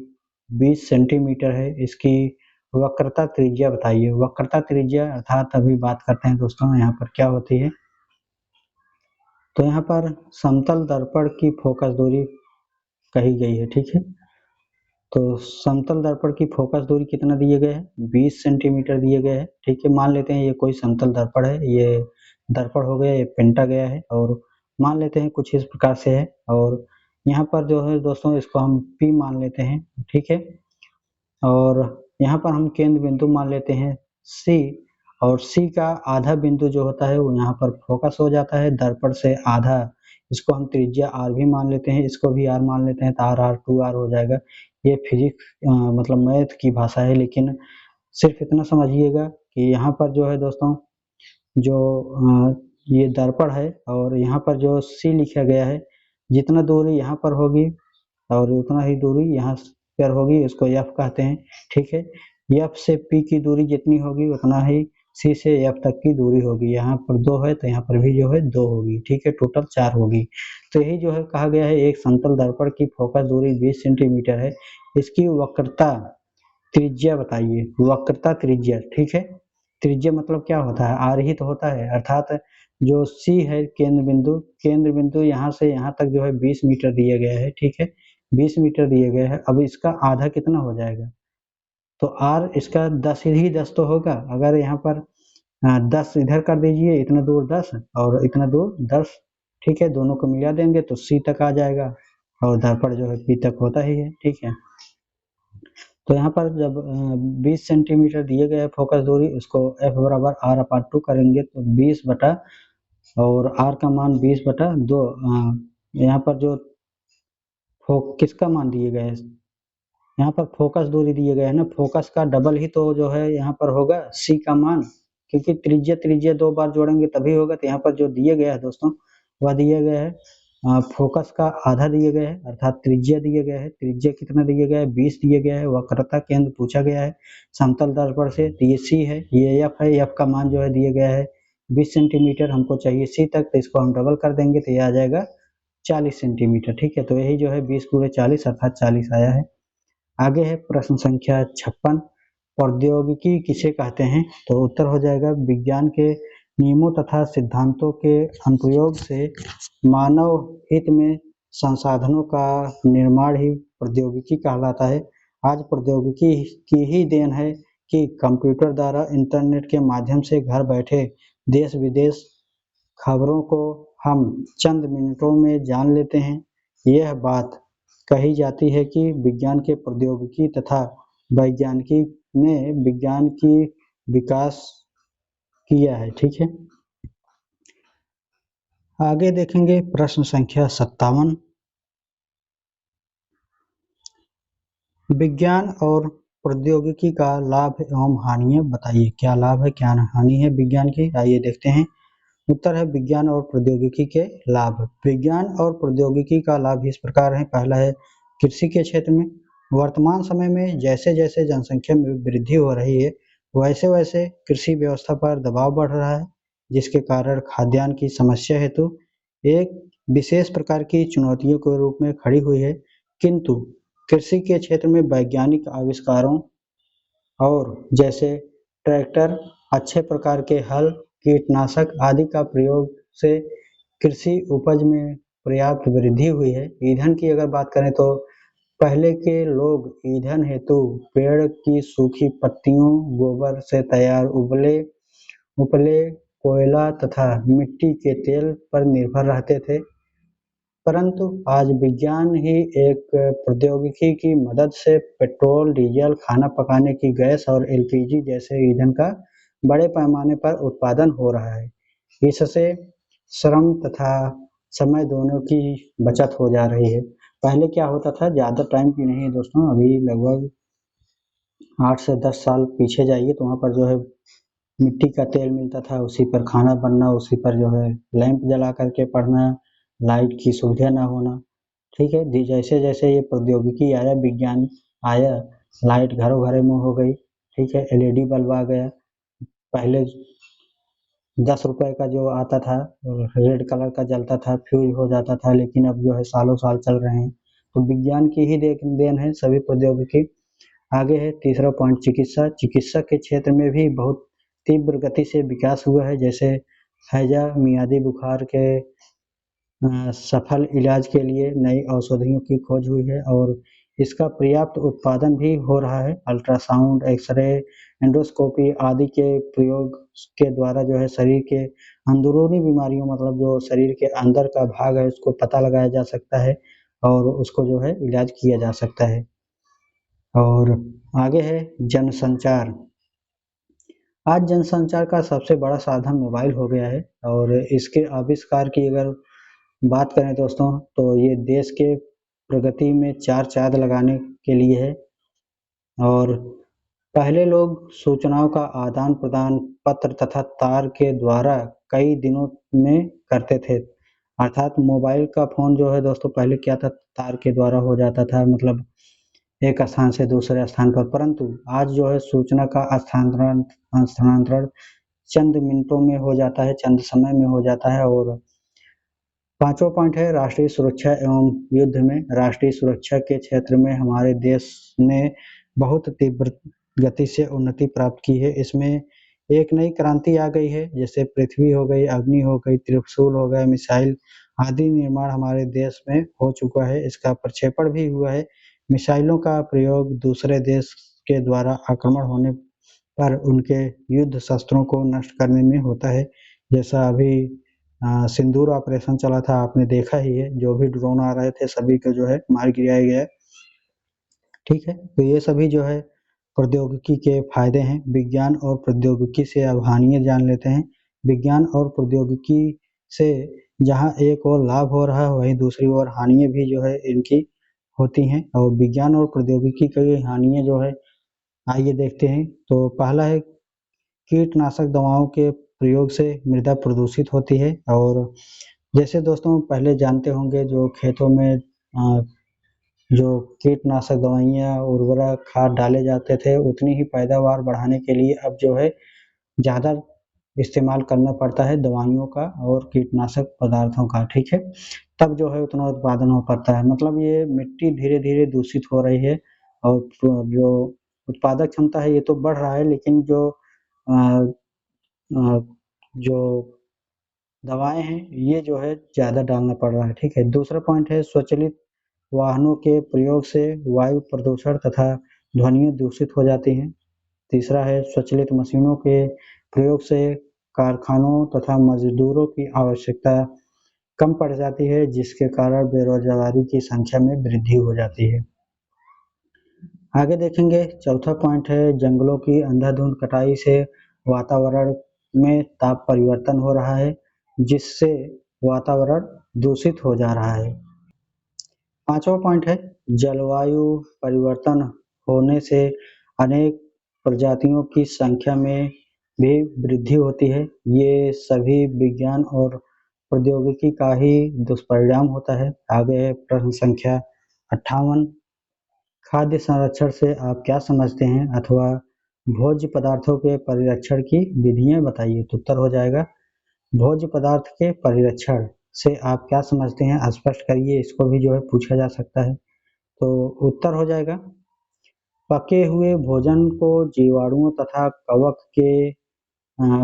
20 सेंटीमीटर है, इसकी वक्रता त्रिज्या बताइए। वक्रता त्रिज्या अर्थात अभी बात करते हैं दोस्तों यहाँ पर क्या होती है। तो यहाँ पर समतल दर्पण की फोकस दूरी कही गई है। ठीक है, तो समतल दर्पण की फोकस दूरी कितना दिए गए हैं, 20 सेंटीमीटर दिए गए हैं। ठीक है, मान लेते हैं ये कोई समतल दर्पण है, ये दर्पण हो गया, ये पेंटा गया है और मान लेते हैं कुछ इस प्रकार से है और यहाँ पर जो है दोस्तों इसको हम P मान लेते हैं। ठीक है, और यहाँ पर हम केंद्र बिंदु मान लेते हैं C और C का आधा बिंदु जो होता है वो यहाँ पर फोकस हो जाता है दर्पण से आधा, इसको हम त्रिज्या R भी मान लेते हैं, इसको भी R मान लेते हैं तो R 2R हो जाएगा। ये फिजिक्स मतलब मैथ की भाषा है, लेकिन सिर्फ इतना समझिएगा कि यहाँ पर जो है दोस्तों जो ये दर्पण है और यहाँ पर जो C लिखा गया है, जितना दूरी यहाँ पर होगी और उतना ही दूरी यहाँ पर होगी, इसको F कहते हैं। ठीक है, F से P की दूरी जितनी होगी उतना ही C से F तक की दूरी होगी। यहाँ पर 2 है तो यहाँ पर भी जो है 2 होगी। ठीक है, टोटल 4 होगी। तो यही जो है कहा गया है एक समतल दर्पण की फोकस दूरी 20 सेंटीमीटर है, इसकी वक्रता त्रिज्या बताइए। वक्रता त्रिज्या, ठीक है, त्रिज्या मतलब क्या होता है, आर ही तो होता है, अर्थात जो C है केंद्र बिंदु यहाँ से यहाँ तक जो है 20 मीटर दिया गया है। ठीक है, 20 मीटर दिया गया है, अब इसका आधा कितना हो जाएगा, तो R इसका 10 ही 10 तो होगा। अगर यहाँ पर 10 इधर कर दीजिए, इतना दूर 10 और इतना दूर 10, ठीक है, दोनों को मिला देंगे तो C तक आ जाएगा और दर्पण जो है P तक होता ही है। ठीक है, तो यहाँ पर जब 20 सेंटीमीटर दिए गए फोकस दूरी, उसको F बराबर R/2 करेंगे तो 20 बटा और R का मान 20/2, यहाँ पर जो किसका मान दिए गए हैं, यहाँ पर फोकस दूरी दिए गए हैं ना, फोकस का डबल ही तो जो है यहाँ पर होगा C का मान, क्योंकि त्रिज्या 2 बार जोड़ेंगे तभी होगा। तो यहाँ पर जो दिए गया है दोस्तों वह दिया गया है फोकस का आधा दिए गया है अर्थात त्रिज्या दिए गया है। त्रिज्या कितना दिया गया है, 20 दिया गया है। वक्रता केंद्र पूछा गया है समतल दर्पण से, तो ये C है, ये F है, F का मान जो है दिया गया है 20 सेंटीमीटर, हमको चाहिए C तक, तो इसको हम डबल कर देंगे तो ये आ जाएगा 40 सेंटीमीटर। ठीक है, तो यही जो है 20 × 40 अर्थात 40 आया है। आगे है प्रश्न संख्या 56, प्रौद्योगिकी किसे कहते हैं, तो उत्तर हो जाएगा विज्ञान के नियमों तथा सिद्धांतों के अनुप्रयोग से मानव हित में संसाधनों का निर्माण ही प्रौद्योगिकी कहलाता है। आज प्रौद्योगिकी की ही देन है कि कंप्यूटर द्वारा इंटरनेट के माध्यम से घर बैठे देश विदेश खबरों को हम चंद मिनटों में जान लेते हैं। यह बात कही जाती है कि विज्ञान के प्रौद्योगिकी तथा वैज्ञानिकी ने विज्ञान की विकास किया है। ठीक है, आगे देखेंगे प्रश्न संख्या 57। विज्ञान और प्रौद्योगिकी का लाभ एवं हानियाँ बताइए। क्या लाभ है क्या हानि है विज्ञान की, आइए देखते हैं। उत्तर है विज्ञान और प्रौद्योगिकी के लाभ। विज्ञान और प्रौद्योगिकी का लाभ इस प्रकार है। पहला है कृषि के क्षेत्र में। वर्तमान समय में जैसे जैसे जनसंख्या में वृद्धि हो रही है वैसे वैसे कृषि व्यवस्था पर दबाव बढ़ रहा है, जिसके कारण खाद्यान्न की समस्या हेतु एक विशेष प्रकार की चुनौतियों के रूप में खड़ी हुई है। किंतु कृषि के क्षेत्र में वैज्ञानिक आविष्कारों और जैसे ट्रैक्टर, अच्छे प्रकार के हल, कीटनाशक आदि का प्रयोग से कृषि उपज में पर्याप्त वृद्धि हुई है। ईंधन की अगर बात करें तो पहले के लोग ईंधन हेतु पेड़ की सूखी पत्तियों, गोबर से तैयार उपले कोयला तथा मिट्टी के तेल पर निर्भर रहते थे, परंतु आज विज्ञान ही एक प्रौद्योगिकी की मदद से पेट्रोल, डीजल, खाना पकाने की गैस और एलपीजी जैसे ईंधन का बड़े पैमाने पर उत्पादन हो रहा है। इससे श्रम तथा समय दोनों की बचत हो जा रही है। पहले क्या होता था, ज़्यादा टाइम की नहीं है दोस्तों, अभी लगभग 8 से 10 साल पीछे जाइए तो वहाँ पर जो है मिट्टी का तेल मिलता था, उसी पर खाना बनना, उसी पर जो है लैंप जला करके पढ़ना, लाइट की सुविधा ना होना। ठीक है, जैसे जैसे ये प्रौद्योगिकी आया, विज्ञान आया, लाइट घरों घरों में हो गई। ठीक है, एलईडी बल्ब आ गया। पहले 10 रुपए का जो आता था रेड कलर का जलता था, फ्यूज हो जाता था, लेकिन अब जो है सालों साल चल रहे हैं। तो विज्ञान की ही देन है सभी प्रौद्योगिकी। आगे है तीसरा पॉइंट चिकित्सा। चिकित्सा के क्षेत्र में भी बहुत तीव्र गति से विकास हुआ है। जैसे हैजा, मियादी बुखार के सफल इलाज के लिए नई औषधियों की खोज हुई है और इसका पर्याप्त उत्पादन भी हो रहा है। अल्ट्रासाउंड, एक्सरे, एंडोस्कोपी आदि के प्रयोग के द्वारा जो है शरीर के अंदरूनी बीमारियों, मतलब जो शरीर के अंदर का भाग है, उसको पता लगाया जा सकता है और उसको जो है इलाज किया जा सकता है। और आगे है जनसंचार। आज जनसंचार का सबसे बड़ा साधन मोबाइल हो गया है और इसके आविष्कार की अगर बात करें दोस्तों तो ये देश के प्रगति में चार चांद लगाने के लिए है। और पहले लोग सूचनाओं का आदान प्रदान पत्र तथा तार के द्वारा कई दिनों में करते थे, अर्थात मोबाइल का फोन जो है दोस्तों पहले क्या था, तार के द्वारा हो जाता था, मतलब एक स्थान से दूसरे स्थान पर। परंतु आज जो है सूचना का स्थानांतरण चंद मिनटों में हो जाता है, चंद समय में हो जाता है। और पांचवा पॉइंट है राष्ट्रीय सुरक्षा एवं युद्ध में। राष्ट्रीय सुरक्षा के क्षेत्र में हमारे देश ने बहुत तीव्र गति से उन्नति प्राप्त की है। इसमें एक नई क्रांति आ गई है, जैसे पृथ्वी हो गई, अग्नि हो गई, त्रिशूल हो गया, मिसाइल आदि निर्माण हमारे देश में हो चुका है। इसका प्रक्षेपण भी हुआ है। मिसाइलों का प्रयोग दूसरे देश के द्वारा आक्रमण होने पर उनके युद्ध शस्त्रों को नष्ट करने में होता है। जैसा अभी सिंदूर ऑपरेशन चला था, आपने देखा ही है, जो भी ड्रोन आ रहे थे सभी को जो है मार गिराया गया। ठीक है, तो ये सभी जो है प्रौद्योगिकी के फायदे हैं। विज्ञान और प्रौद्योगिकी से अब हानियाँ जान लेते हैं। विज्ञान और प्रौद्योगिकी से जहाँ एक और लाभ हो रहा है वहीं दूसरी ओर हानियाँ भी जो है इनकी होती हैं। और विज्ञान और प्रौद्योगिकी की हानियाँ जो है आइए देखते हैं। तो पहला है कीटनाशक दवाओं के प्रयोग से मृदा प्रदूषित होती है। और जैसे दोस्तों पहले जानते होंगे जो खेतों में जो कीटनाशक दवाइयाँ, उर्वरक, खाद डाले जाते थे, उतनी ही पैदावार बढ़ाने के लिए अब जो है ज़्यादा इस्तेमाल करना पड़ता है दवाइयों का और कीटनाशक पदार्थों का। ठीक है, तब जो है उतना उत्पादन हो पाता है। मतलब ये मिट्टी धीरे धीरे दूषित हो रही है और जो उत्पादक क्षमता है ये तो बढ़ रहा है, लेकिन जो अ, अ, जो दवाएं हैं ये जो है ज़्यादा डालना पड़ रहा है। ठीक है, दूसरा पॉइंट है स्वचालित वाहनों के प्रयोग से वायु प्रदूषण तथा ध्वनियाँ दूषित हो जाती हैं। तीसरा है स्वचालित मशीनों के प्रयोग से कारखानों तथा मजदूरों की आवश्यकता कम पड़ जाती है, जिसके कारण बेरोजगारी की संख्या में वृद्धि हो जाती है। आगे देखेंगे, चौथा पॉइंट है जंगलों की अंधाधुंध कटाई से वातावरण में ताप परिवर्तन हो रहा है, जिससे वातावरण दूषित हो जा रहा है। पांचवा पॉइंट है जलवायु परिवर्तन होने से अनेक प्रजातियों की संख्या में भी वृद्धि होती है। ये सभी विज्ञान और प्रौद्योगिकी का ही दुष्परिणाम होता है। आगे है प्रश्न संख्या 58, खाद्य संरक्षण से आप क्या समझते हैं अथवा भोज्य पदार्थों के परिरक्षण की विधियां बताइए। तो उत्तर हो जाएगा भोज्य पदार्थ के परिरक्षण से आप क्या समझते हैं स्पष्ट करिए। इसको भी जो है पूछा जा सकता है। तो उत्तर हो जाएगा पके हुए भोजन को जीवाणुओं तथा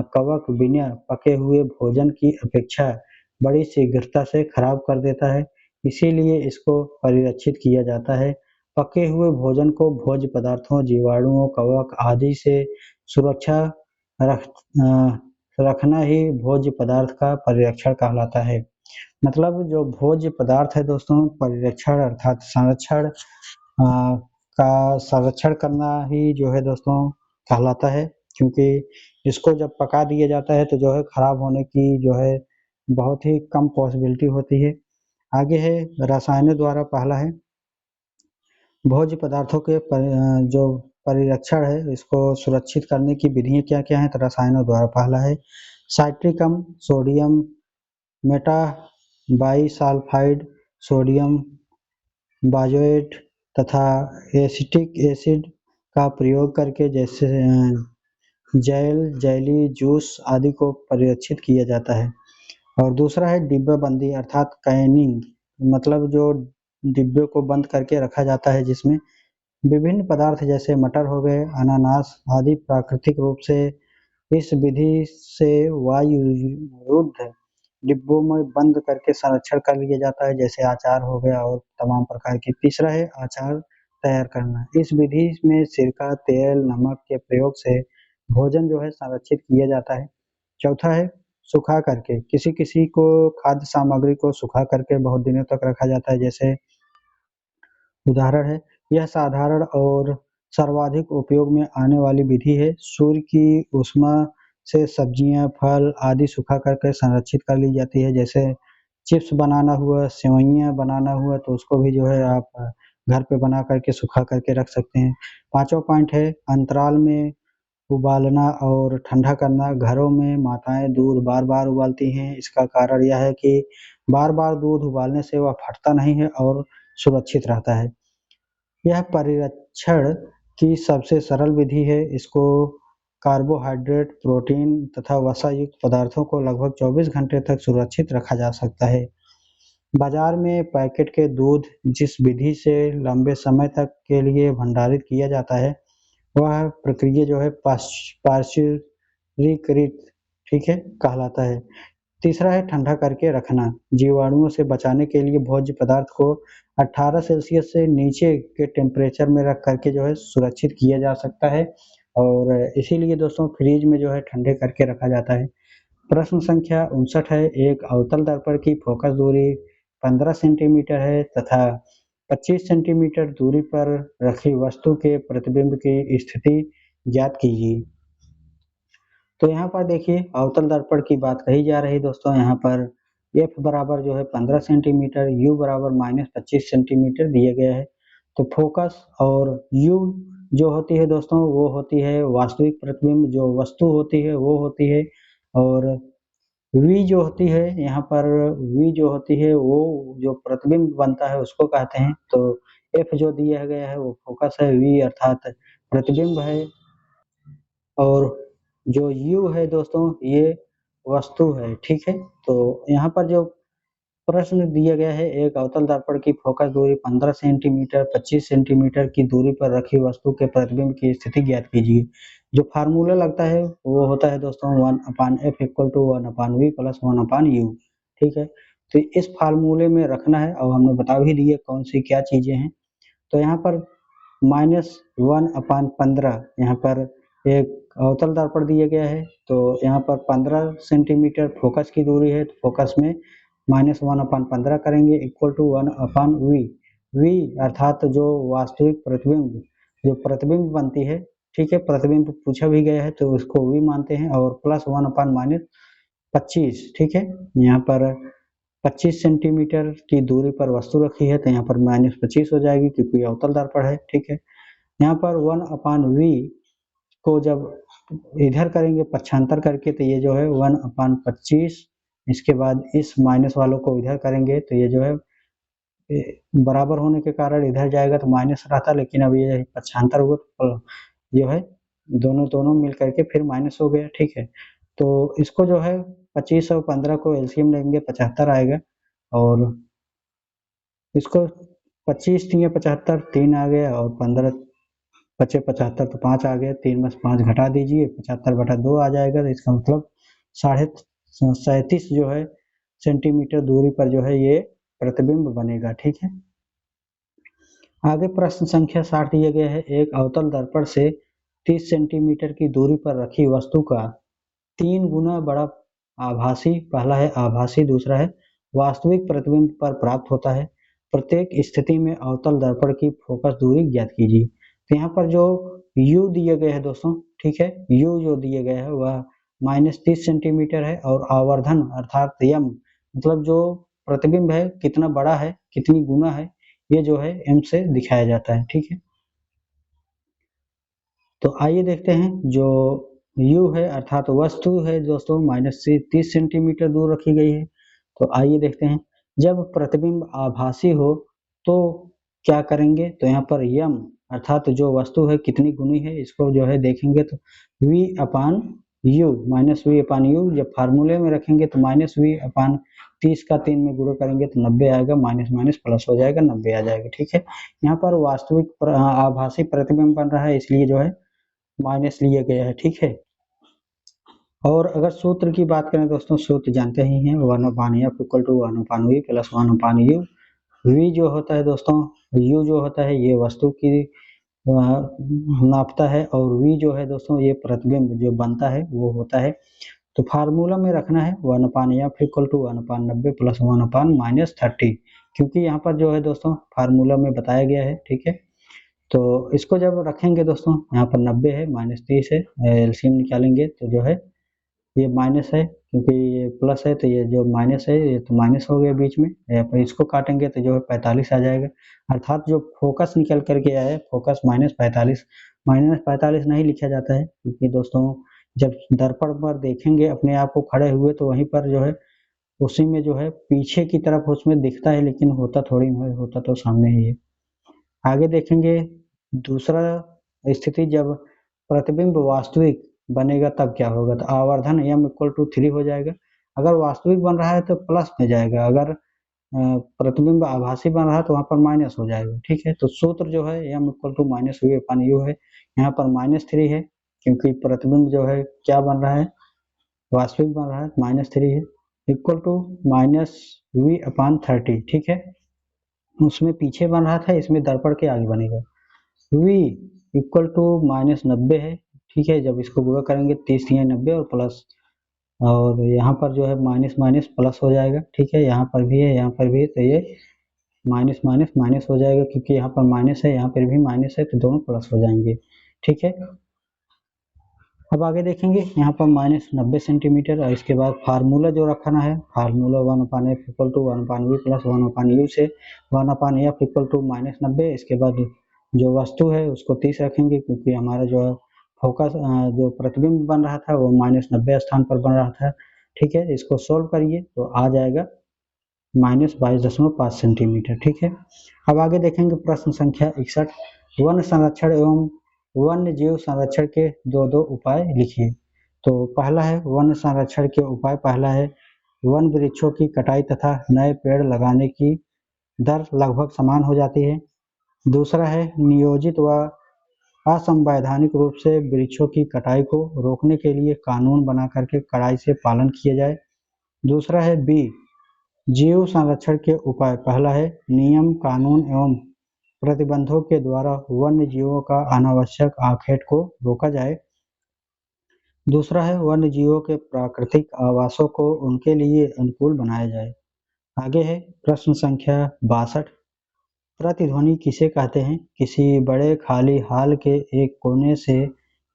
कवक बिना पके हुए भोजन की अपेक्षा बड़ी शीघ्रता से खराब कर देता है, इसीलिए इसको परिरक्षित किया जाता है। पके हुए भोजन को भोज्य पदार्थों, जीवाणुओं, कवक आदि से सुरक्षा रख रखना ही भोज्य पदार्थ का परिरक्षण कहलाता है। मतलब जो भोज्य पदार्थ है दोस्तों, परिरक्षण अर्थात संरक्षण का संरक्षण करना ही जो है दोस्तों कहलाता है, क्योंकि इसको जब पका दिया जाता है तो जो है खराब होने की जो है बहुत ही कम पॉसिबिलिटी होती है। आगे है रसायनों द्वारा, पहला है भोज्य पदार्थों के जो परिरक्षण है इसको सुरक्षित करने की विधियां क्या क्या हैं। तो रसायनों द्वारा पहला है साइट्रिकम, सोडियम मेटाबाइसल्फाइड, सोडियम बाजोएट तथा एसिटिक एसिड का प्रयोग करके, जैसे जेल, जेली, जूस आदि को परिरक्षित किया जाता है। और दूसरा है डिब्बाबंदी अर्थात कैनिंग, मतलब जो डिब्बे को बंद करके रखा जाता है, जिसमें विभिन्न पदार्थ जैसे मटर हो गए, अनानास आदि प्राकृतिक रूप से इस विधि से वायुरुद्ध डिब्बों में बंद करके संरक्षण कर लिया जाता है, जैसे अचार हो गया और तमाम प्रकार की। तीसरा है अचार तैयार करना। इस विधि में सिरका, तेल, नमक के प्रयोग से भोजन जो है संरक्षित किया जाता है। चौथा है सुखा करके, किसी किसी को खाद्य सामग्री को सुखा करके बहुत दिनों तक रखा जाता है, जैसे उदाहरण है यह साधारण और सर्वाधिक उपयोग में आने वाली विधि है। सूर्य की ऊष्मा से सब्जियां, फल आदि सुखा करके संरक्षित कर ली जाती है, जैसे चिप्स बनाना हुआ, सेवइयां बनाना हुआ, तो उसको भी जो है आप घर पे बना करके सुखा करके रख सकते हैं। पांचवा पॉइंट है अंतराल में उबालना और ठंडा करना। घरों में माताएं दूध बार बार उबालती हैं, इसका कारण यह है कि बार बार दूध उबालने से वह फटता नहीं है और सुरक्षित रहता है। यह परिरक्षण की सबसे सरल विधि है। इसको कार्बोहाइड्रेट, प्रोटीन तथा वसा युक्त पदार्थों को लगभग 24 घंटे तक सुरक्षित रखा जा सकता है। बाजार में पैकेट के दूध जिस विधि से लंबे समय तक के लिए भंडारित किया जाता है, वह प्रक्रिया जो है पाश्चुरीकृत, ठीक है, कहलाता है। तीसरा है ठंडा करके रखना। जीवाणुओं से बचाने के लिए भोज्य पदार्थ को 18 सेल्सियस से नीचे के टेम्परेचर में रख करके जो है सुरक्षित किया जा सकता है, और इसीलिए दोस्तों फ्रिज में जो है ठंडे करके रखा जाता है। प्रश्न संख्या 59 है एक अवतल दर्पण की फोकस दूरी 15 सेंटीमीटर है तथा 25 सेंटीमीटर दूरी पर रखी वस्तु के प्रतिबिंब की स्थिति ज्ञात कीजिए। तो यहाँ पर देखिए अवतल दर्पण की बात कही जा रही दोस्तों। यहाँ पर f बराबर जो है 15 सेंटीमीटर, u बराबर -25 सेंटीमीटर दिए गए हैं। तो फोकस और u जो होती है दोस्तों वो होती है वास्तविक प्रतिबिंब, जो वस्तु होती है वो होती है, और v जो होती है यहाँ पर v जो होती है वो जो प्रतिबिंब बनता है उसको कहते हैं। तो f जो दिया गया है वो फोकस है, v अर्थात प्रतिबिंब है, और जो u है दोस्तों ये वस्तु है, ठीक है। तो यहाँ पर जो प्रश्न दिया गया है एक अवतल दर्पण की फोकस दूरी 15 सेंटीमीटर 25 सेंटीमीटर की दूरी पर रखी वस्तु के प्रतिबिंब की स्थिति ज्ञात कीजिए। जो फार्मूला लगता है वो होता है दोस्तों 1/f = 1/v + 1/u, ठीक है। तो इस फार्मूले में रखना है, और हमने बता भी दिए कौन सी क्या चीजें हैं। तो यहाँ पर -1/15 यहाँ पर एक अवतल दर्पण दिया गया है, तो यहाँ पर 15 सेंटीमीटर फोकस की दूरी है, तो फोकस में -1/15 करेंगे इक्वल टू 1/v। v अर्थात जो वास्तविक प्रतिबिंब, जो प्रतिबिंब बनती है, ठीक है, प्रतिबिंब पूछा भी गया है तो उसको v मानते हैं, और प्लस 1/-25, ठीक है। यहाँ पर 25 सेंटीमीटर की दूरी पर वस्तु रखी है, तो यहाँ पर -25 हो जाएगी क्योंकि अवतल दर्पण है, ठीक है। यहाँ पर 1/v को जब इधर करेंगे पक्षांतर करके, तो ये जो है 1/25, इसके बाद इस माइनस वालों को इधर करेंगे तो ये जो है बराबर होने के कारण इधर जाएगा तो माइनस रहता, लेकिन अब ये पक्षांतर हुआ तो जो है दोनों मिल करके फिर माइनस हो गया, ठीक है। तो इसको जो है 25 और 15 को एलसीएम लेंगे 75 आएगा, और इसको 25 तिया 75, 3 आ गया, और 15 बचे 75 तो 5 आ गया, 3 में से 5 घटा दीजिए, 75/2 आ जाएगा, तो इसका मतलब 37.5 जो है सेंटीमीटर दूरी पर जो है ये प्रतिबिंब बनेगा, ठीक है। आगे प्रश्न संख्या 60 दिया गया है, एक अवतल दर्पण से 30 सेंटीमीटर की दूरी पर रखी वस्तु का 3 गुना बड़ा आभासी, पहला है आभासी, दूसरा है वास्तविक प्रतिबिंब पर प्राप्त होता है। प्रत्येक स्थिति में अवतल दर्पण की फोकस दूरी ज्ञात कीजिए। तो यहाँ पर जो u दिए गए हैं दोस्तों, ठीक है, u जो दिए गए हैं वह -30 सेंटीमीटर है, और आवर्धन अर्थात m मतलब जो प्रतिबिंब है कितना बड़ा है, कितनी गुना है, ये जो है m से दिखाया जाता है, ठीक है। तो आइए देखते हैं, जो u है अर्थात वस्तु है दोस्तों -30 सेंटीमीटर दूर रखी गई है। तो आइए देखते हैं, जब प्रतिबिंब आभासी हो तो क्या करेंगे, तो यहाँ पर m अर्थात जो वस्तु है कितनी गुनी है, इसको जो है देखेंगे तो v/u -v/u, जब फार्मूले में रखेंगे तो -v/30 का 3 में गुणा करेंगे तो 90 आएगा, माइनस माइनस प्लस हो जाएगा, 90 आ जाएगा, ठीक है। यहाँ पर वास्तविक आभासी प्रतिबिंब बन रहा है, इसलिए जो है माइनस लिया गया है, ठीक है। और अगर सूत्र की बात करें दोस्तों, सूत्र जानते ही हैं, 1/f equal to 1/v plus 1/u। v जो होता है दोस्तों, u जो होता है ये वस्तु की नापता है, और v जो है दोस्तों ये प्रतिबिंब जो बनता है वो होता है। तो फार्मूला में रखना है 1/f इक्वल टू 1/90 प्लस 1/-30, क्योंकि यहाँ पर जो है दोस्तों फार्मूला में बताया गया है, ठीक है। तो इसको जब रखेंगे दोस्तों, यहाँ पर 90 है, -30 है, एलसीएम निकालेंगे तो जो है ये माइनस है, क्योंकि ये प्लस है तो ये जो माइनस है ये तो माइनस हो गया बीच में, यहाँ पर इसको काटेंगे तो जो है 45 आ जाएगा, अर्थात जो फोकस निकल करके आया है फोकस -45 नहीं लिखा जाता है, क्योंकि दोस्तों जब दर्पण पर देखेंगे अपने आप को खड़े हुए तो वहीं पर जो है उसी में जो है पीछे की तरफ उसमें दिखता है, लेकिन होता थोड़ी होता तो सामने ही है। आगे देखेंगे दूसरा स्थिति, जब प्रतिबिंब वास्तविक बनेगा तब क्या होगा, तो आवर्धन m इक्वल टू 3 हो जाएगा। अगर वास्तविक बन रहा है तो प्लस में जाएगा, अगर प्रतिबिंब आभासी बन रहा है तो वहाँ पर माइनस हो जाएगा, ठीक है। तो सूत्र जो है m इक्वल टू -v/u है, यहाँ पर -3 है, क्योंकि प्रतिबिंब जो है क्या बन रहा है, वास्तविक बन रहा है, -3 है, इक्वल टू -v/30, ठीक है। उसमें पीछे बन रहा था, इसमें दर्पण के आगे बनेगा। v इक्वल टू -90 है, ठीक है, जब इसको गुणा करेंगे 30 या 90 और प्लस, और यहाँ पर जो है माइनस माइनस प्लस हो जाएगा, ठीक है, यहाँ पर भी है, यहाँ पर भी है, तो ये माइनस माइनस माइनस हो जाएगा, क्योंकि यहाँ पर माइनस है, यहाँ पर भी माइनस है, तो दोनों प्लस हो जाएंगे, ठीक है। अब आगे देखेंगे, यहाँ पर -90 सेंटीमीटर, और इसके बाद फार्मूला जो रखना है, formula 1/f equal to 1/v plus 1/u से 1/f इक्वल टू -90, इसके बाद जो वस्तु है उसको 30 रखेंगे, क्योंकि हमारा जो फोकस जो प्रतिबिंब बन रहा था वो -90 स्थान पर बन रहा था, ठीक है। इसको सोल्व करिए तो आ जाएगा -22.5 सेंटीमीटर, ठीक है। अब आगे देखेंगे प्रश्न संख्या 61, वन संरक्षण एवं वन्य जीव संरक्षण के दो उपाय लिखिए। तो पहला है वन संरक्षण के उपाय, पहला है वन वृक्षों की कटाई तथा नए पेड़ लगाने की दर लगभग समान हो जाती है। दूसरा है नियोजित व असंवैधानिक रूप से वृक्षों की कटाई को रोकने के लिए कानून बना करके कड़ाई से पालन किया जाए। दूसरा है बी जीव संरक्षण के उपाय, पहला है नियम कानून एवं प्रतिबंधों के द्वारा वन्य जीवों का अनावश्यक आखेट को रोका जाए। दूसरा है वन्य जीवों के प्राकृतिक आवासों को उनके लिए अनुकूल बनाया जाए। आगे है प्रश्न संख्या 62। प्रतिध्वनि किसे कहते हैं? किसी बड़े खाली हॉल के एक कोने से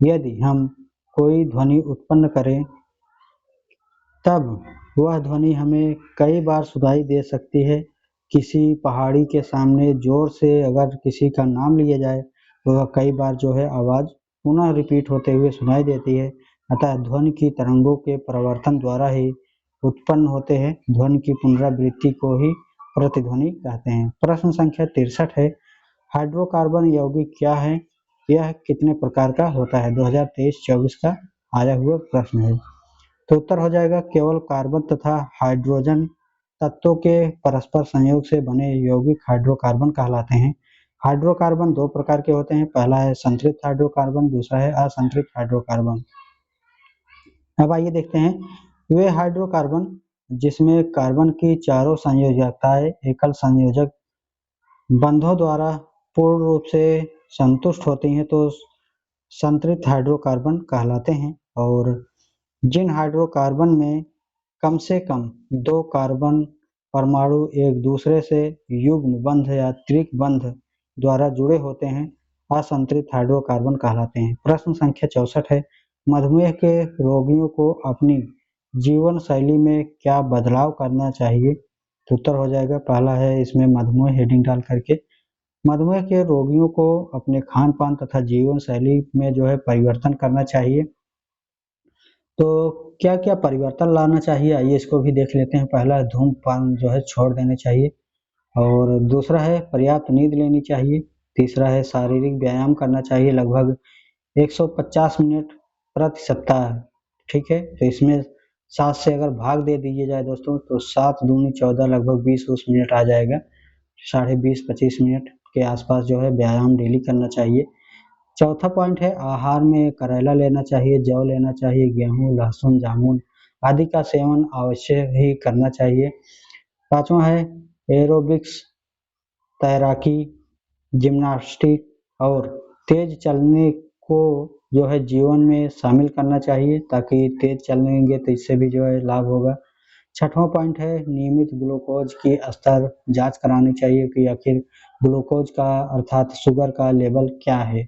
यदि हम कोई ध्वनि उत्पन्न करें तब वह ध्वनि हमें कई बार सुनाई दे सकती है। किसी पहाड़ी के सामने जोर से अगर किसी का नाम लिया जाए तो वह कई बार जो है आवाज़ पुनः रिपीट होते हुए सुनाई देती है। अतः ध्वनि की तरंगों के परिवर्तन द्वारा ही उत्पन्न होते हैं। ध्वनि की पुनरावृत्ति को ही प्रतिध्वनि कहते हैं। प्रश्न संख्या 63 है। हाइड्रोकार्बन यौगिक क्या है? यह कितने प्रकार का होता है? 2023-24 का आया हुआ प्रश्न है। तो उत्तर हो जाएगा केवल कार्बन तथा हाइड्रोजन तत्वों के परस्पर संयोग से बने यौगिक हाइड्रोकार्बन कहलाते हैं। हाइड्रोकार्बन दो प्रकार के होते हैं। पहला है संतृप्त हाइड्रोकार्बन, दूसरा है असंतृप्त हाइड्रोकार्बन। अब आइए देखते हैं वे हाइड्रोकार्बन जिसमें कार्बन की चारों संयोजकताएं एकल संयोजक बंधों द्वारा पूर्ण रूप से संतुष्ट होती हैं तो संतृप्त हाइड्रोकार्बन कहलाते हैं। और जिन हाइड्रोकार्बन में कम से कम दो कार्बन परमाणु एक दूसरे से युग्म बंध या त्रिक बंध द्वारा जुड़े होते हैं असंतृप्त हाइड्रोकार्बन कहलाते हैं। प्रश्न संख्या 64 है। मधुमेह के रोगियों को अपनी जीवन शैली में क्या बदलाव करना चाहिए? तो उत्तर हो जाएगा पहला है इसमें मधुमेह हेडिंग डाल करके मधुमेह के रोगियों को अपने खान पान तथा जीवन शैली में जो है परिवर्तन करना चाहिए। तो क्या क्या परिवर्तन लाना चाहिए आइए इसको भी देख लेते हैं। पहला धूम्रपान जो है छोड़ देना चाहिए और दूसरा है पर्याप्त नींद लेनी चाहिए। तीसरा है शारीरिक व्यायाम करना चाहिए लगभग 150 मिनट प्रति सप्ताह। ठीक है, तो इसमें 7 से अगर भाग दे दीजिए जाए दोस्तों तो 7 दूनी 14 लगभग 20 मिनट आ जाएगा। 20.5-25 मिनट के आसपास जो है व्यायाम डेली करना चाहिए। चौथा पॉइंट है आहार में करेला लेना चाहिए, जौ लेना चाहिए, गेहूं, लहसुन, जामुन आदि का सेवन अवश्य ही करना चाहिए। पांचवा है एरोबिक्स, तैराकी, जिम्नास्टिक और तेज चलने को जो है जीवन में शामिल करना चाहिए ताकि तेज चलेंगे तो इससे भी जो है लाभ होगा। छठवां पॉइंट है नियमित ग्लूकोज की स्तर जांच करानी चाहिए कि आखिर ग्लूकोज का अर्थात शुगर का लेवल क्या है।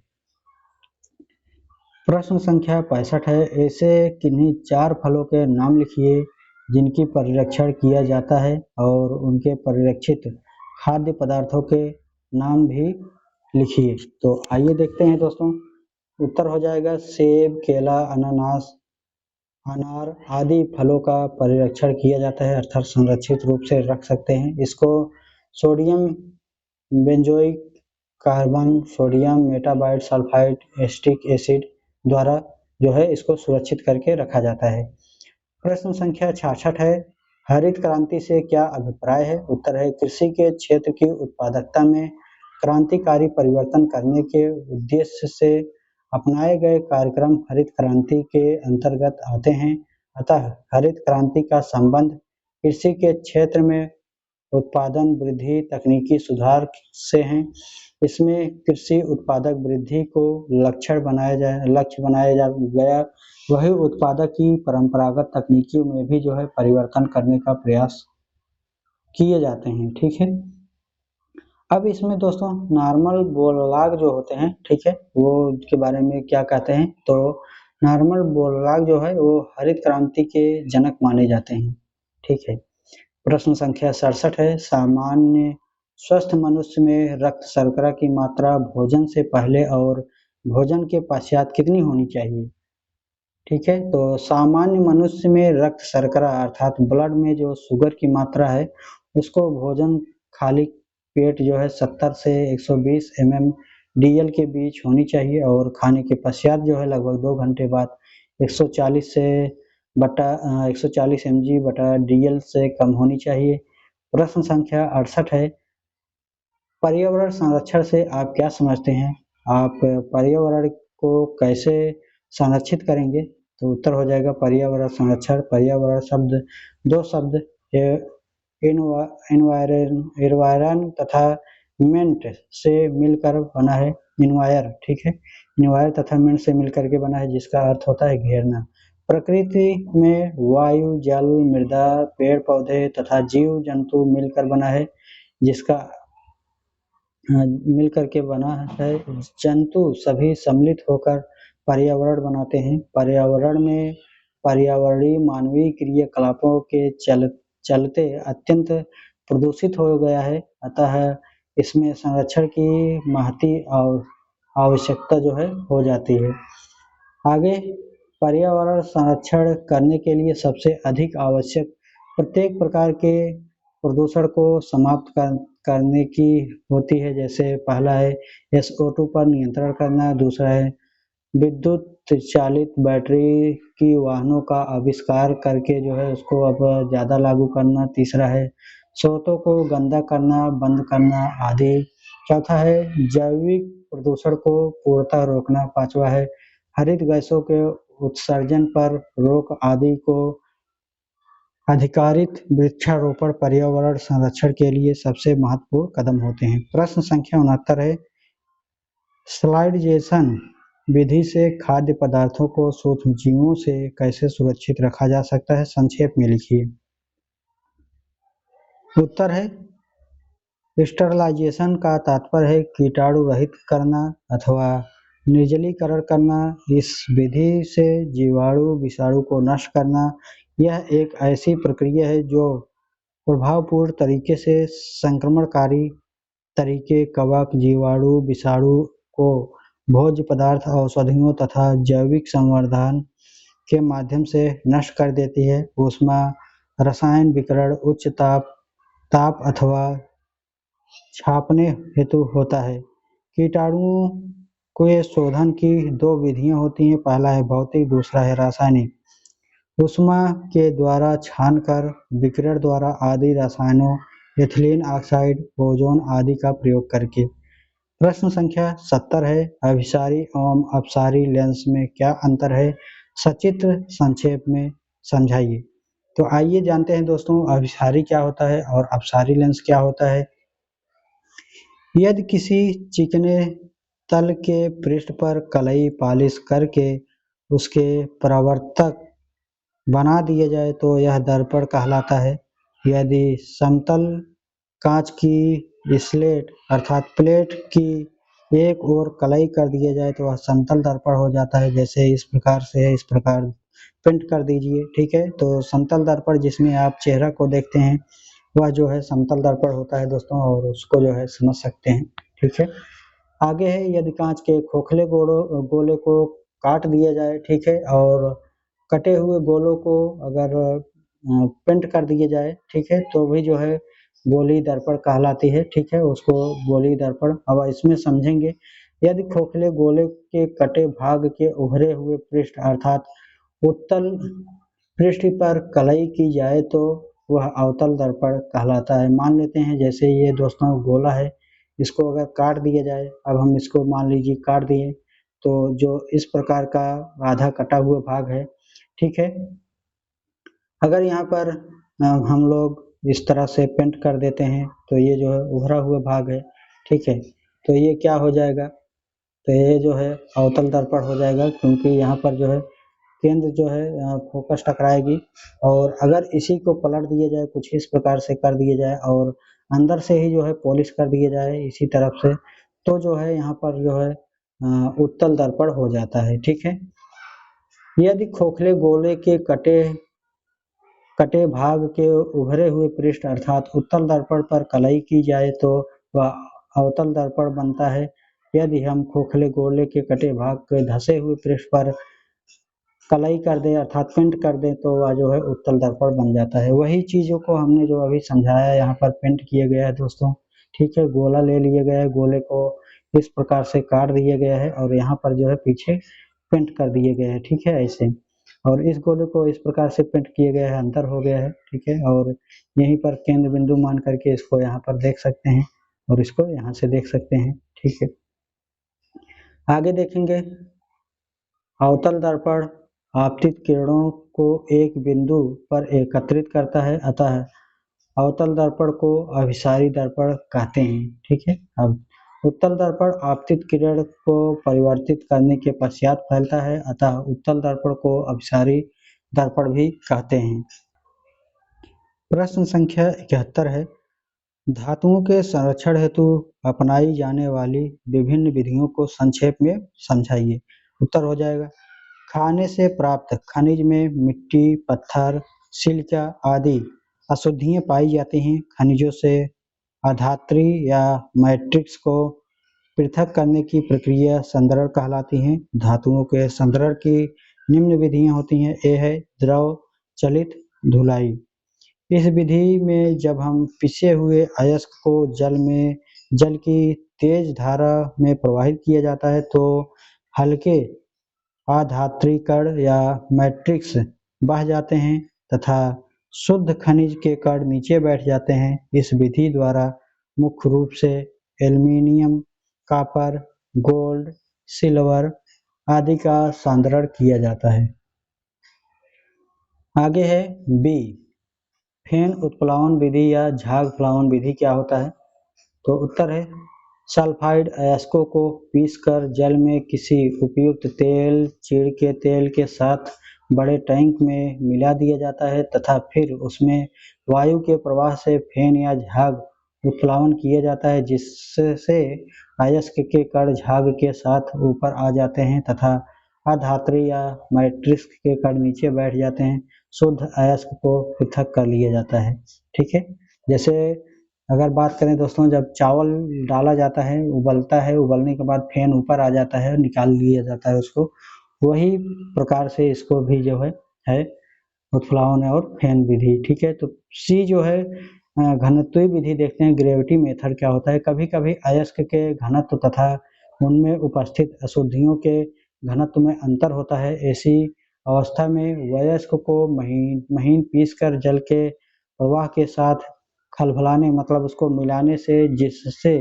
प्रश्न संख्या 65 है। ऐसे किन्हीं 4 फलों के नाम लिखिए जिनकी परिरक्षण किया जाता है और उनके परिरक्षित खाद्य पदार्थों के नाम भी लिखिए। तो आइए देखते हैं दोस्तों, उत्तर हो जाएगा सेब, केला, अनानास, अनार आदि फलों का परिरक्षण किया जाता है अर्थात संरक्षित रूप से रख सकते हैं। इसको sodium benzoic carbon, sodium metabite sulphide, acetic acid द्वारा जो है इसको सुरक्षित करके रखा जाता है। प्रश्न संख्या 66 है। हरित क्रांति से क्या अभिप्राय है? उत्तर है कृषि के क्षेत्र की उत्पादकता में क्रांतिकारी परिवर्तन करने के उद्देश्य से अपनाए गए कार्यक्रम हरित क्रांति के अंतर्गत आते हैं। अतः हरित क्रांति का संबंध कृषि के क्षेत्र में उत्पादन वृद्धि तकनीकी सुधार से हैं। इसमें कृषि उत्पादक वृद्धि को लक्ष्य बनाया गया वही उत्पादक की परंपरागत तकनीकियों में भी जो है परिवर्तन करने का प्रयास किए जाते हैं। ठीक है, अब इसमें दोस्तों नॉर्मल बोरलॉग जो होते हैं, ठीक है, वो के बारे में क्या कहते हैं तो नॉर्मल बोरलॉग जो है वो हरित क्रांति के जनक माने जाते हैं। ठीक है, प्रश्न संख्या 67 है। सामान्य स्वस्थ मनुष्य में रक्त शर्करा की मात्रा भोजन से पहले और भोजन के पश्चात कितनी होनी चाहिए? ठीक है, तो सामान्य मनुष्य में रक्त शर्करा अर्थात ब्लड में जो शुगर की मात्रा है उसको भोजन खाली पेट जो है 70 से 120 ml/dl के बीच होनी चाहिए और खाने के पश्चात जो है लगभग 2 घंटे बाद 140 से 140 mg/dl से कम होनी चाहिए। प्रश्न संख्या 68 है। पर्यावरण संरक्षण से आप क्या समझते हैं? आप पर्यावरण को कैसे संरक्षित करेंगे? तो उत्तर हो जाएगा पर्यावरण संरक्षण। पर्यावरण शब्द दो शब्द एनवायरन तथा मेंट से मिलकर बना है। इन्वायर, ठीक है, इन्वायर तथा मेंट से मिलकर के बना है जिसका अर्थ होता है घेरना। प्रकृति में वायु, जल, मृदा, पेड़ पौधे तथा जीव जंतु मिलकर बना है, जिसका मिल करके बना है। जंतु सभी सम्मिलित होकर पर्यावरण बनाते हैं। पर्यावरण में पर्यावरणीय मानवीय क्रियाकलापों के चलते अत्यंत प्रदूषित हो गया है, अतः इसमें संरक्षण की महती आवश्यकता जो है हो जाती है। आगे पर्यावरण संरक्षण करने के लिए सबसे अधिक आवश्यक प्रत्येक प्रकार के प्रदूषण को समाप्त करने की होती है। जैसे पहला है SO2 पर नियंत्रण करना, दूसरा है विद्युत चालित बैटरी की वाहनों का आविष्कार करके जो है उसको अब ज़्यादा लागू करना, तीसरा है स्रोतों को गंदा करना बंद करना आदि, चौथा है जैविक प्रदूषण को पूर्णतः रोकना, पांचवा है हरित गैसों के उत्सर्जन पर रोक आदि को अधिकारित। वृक्षारोपण पर्यावरण संरक्षण के लिए सबसे महत्वपूर्ण कदम होते हैं। प्रश्न संख्या 69 है, स्लाइडिजेशन विधि से खाद्य पदार्थों को सूक्ष्मजीवों से कैसे सुरक्षित रखा जा सकता है, संक्षेप में लिखिए। उत्तर है स्टरलाइजेशन का तात्पर्य है कीटाणु रहित करना अथवा निर्जलीकरण करना। इस विधि से जीवाणु विषाणु को नष्ट करना। यह एक ऐसी प्रक्रिया है जो प्रभावपूर्ण तरीके से संक्रमणकारी तरीके कवक, जीवाणु, विषाणु को भोज्य पदार्थ, औषधियों तथा जैविक संवर्धन के माध्यम से नष्ट कर देती है। ऊष्मा रसायन विकिरण उच्च ताप अथवा छापने हेतु होता है। कीटाणुओं के शोधन की दो विधियां होती हैं, पहला है भौतिक, दूसरा है रासायनिक। ऊष्मा के द्वारा छानकर विकिरण द्वारा आदि रसायनों, एथिलीन ऑक्साइड, ओजोन आदि का प्रयोग करके। प्रश्न संख्या 70 है, अभिसारी एवं अपसारी लेंस में क्या अंतर है, सचित्र संक्षेप में समझाइए। तो आइए जानते हैं दोस्तों अभिसारी क्या होता है और अपसारी लेंस क्या होता है। यदि किसी चिकने तल के पृष्ठ पर कलई पॉलिश करके उसके परावर्तक बना दिए जाए तो यह दर्पण कहलाता है। यदि समतल कांच की स्लेट अर्थात प्लेट की एक ओर कलई कर दिया जाए तो वह समतल दर्पण हो जाता है। जैसे इस प्रकार से है, इस प्रकार प्रिंट कर दीजिए, ठीक है। तो समतल दर्पण जिसमें आप चेहरा को देखते हैं वह जो है समतल दर्पण होता है दोस्तों, और उसको जो है समझ सकते हैं, ठीक है। आगे है यदि कांच के खोखले गोले को काट दिया जाए, ठीक है, और कटे हुए गोलों को अगर पेंट कर दिए जाए, ठीक है, तो भी जो है गोली दर्पण कहलाती है, ठीक है, उसको गोली दर्पण। अब इसमें समझेंगे यदि खोखले गोले के कटे भाग के उभरे हुए पृष्ठ अर्थात उत्तल पृष्ठ पर कलई की जाए तो वह अवतल दर्पण कहलाता है। मान लेते हैं जैसे ये दोस्तों गोला है, इसको अगर काट दिया जाए, अब हम इसको मान लीजिए काट दिए, तो जो इस प्रकार का आधा कटा हुआ भाग है, ठीक है, अगर यहाँ पर हम लोग इस तरह से पेंट कर देते हैं तो ये जो है उभरा हुआ भाग है, ठीक है, तो ये क्या हो जाएगा, तो ये जो है अवतल दर्पण हो जाएगा, क्योंकि यहाँ पर जो है केंद्र जो है फोकस टकराएगी। और अगर इसी को पलट दिया जाए, कुछ इस प्रकार से कर दिया जाए और अंदर से ही जो है पॉलिश कर दिया जाए इसी तरफ से, तो जो है यहाँ पर जो है उत्तल दर्पण हो जाता है, ठीक है। यदि खोखले गोले के कटे भाग के उभरे हुए पृष्ठ अर्थात उत्तल दर्पण पर कलई की जाए तो वह अवतल दर्पण बनता है। यदि हम खोखले गोले के कटे भाग के धसे हुए पृष्ठ पर कलई कर दें अर्थात पेंट कर दें तो वह जो है उत्तल दर्पण बन जाता है। वही चीज़ों को हमने जो अभी समझाया यहाँ पर पेंट किया गया है दोस्तों, ठीक है। गोला ले लिया गया है, गोले को इस प्रकार से काट दिया गया है और यहाँ पर जो है पीछे पेंट कर दिए गए हैं, ठीक है, ऐसे। और इस गोले को इस प्रकार से पेंट किया गया है, अंतर हो गया है, ठीक है। और यहीं पर केंद्र बिंदु मान करके इसको यहाँ पर देख सकते हैं और इसको यहाँ से देख सकते हैं, ठीक है। आगे देखेंगे अवतल दर्पण आपतित किरणों को एक बिंदु पर एकत्रित करता है, अतः अवतल दर्पण को अभिसारी दर्पण कहते हैं, ठीक है। अब उत्तल दर्पण आपतित किरण को परिवर्तित करने के पश्चात फैलता है, अतः उत्तल दर्पण को अभिसारी दर्पण भी कहते हैं। प्रश्न संख्या 71 है, धातुओं के संरक्षण हेतु अपनाई जाने वाली विभिन्न विधियों को संक्षेप में समझाइए। उत्तर हो जाएगा, खाने से प्राप्त खनिज में मिट्टी, पत्थर, सिलिका आदि अशुद्धियां पाई जाती हैं। खनिजों से अधात्री या मैट्रिक्स को पृथक करने की प्रक्रिया संदरण कहलाती है। धातुओं के संदरण की निम्न विधियां होती हैं। ए है द्रव चलित धुलाई। इस विधि में जब हम पिसे हुए अयस्क को जल की तेज धारा में प्रवाहित किया जाता है तो हल्के अधात्री कण या मैट्रिक्स बह जाते हैं तथा शुद्ध खनिज के कण नीचे बैठ जाते हैं। इस विधि द्वारा मुख्य रूप से एल्यूमीनियम, कॉपर, गोल्ड, सिल्वर आदि का संदरण किया जाता है। आगे है बी, फेन उत्प्लावन विधि या झाग प्लावन विधि क्या होता है? तो उत्तर है, सल्फाइड अयस्कों को पीसकर जल में किसी उपयुक्त तेल, चीड़ के तेल के साथ बड़े टैंक में मिला दिया जाता है तथा फिर उसमें वायु के प्रवाह से फेन या झाग उत्प्लावन किया जाता है, जिससे अयस्क के कण झाग के साथ ऊपर आ जाते हैं तथा अधात्री या मैट्रिक्स के कण नीचे बैठ जाते हैं। शुद्ध अयस्क को पृथक कर लिया जाता है। ठीक है, जैसे अगर बात करें दोस्तों, जब चावल डाला जाता है, उबलता है, उबलने के बाद फेन ऊपर आ जाता है, निकाल लिया जाता है उसको, वही प्रकार से इसको भी जो है उत्प्लावन और फेन विधि। ठीक है, तो सी जो है घनत्वीय विधि देखते हैं, ग्रेविटी मेथड क्या होता है। कभी कभी अयस्क के घनत्व तथा उनमें उपस्थित अशुद्धियों के घनत्व में अंतर होता है। ऐसी अवस्था में वयस्क को महीन पीसकर जल के प्रवाह के साथ खलबलाने मतलब उसको मिलाने से, जिससे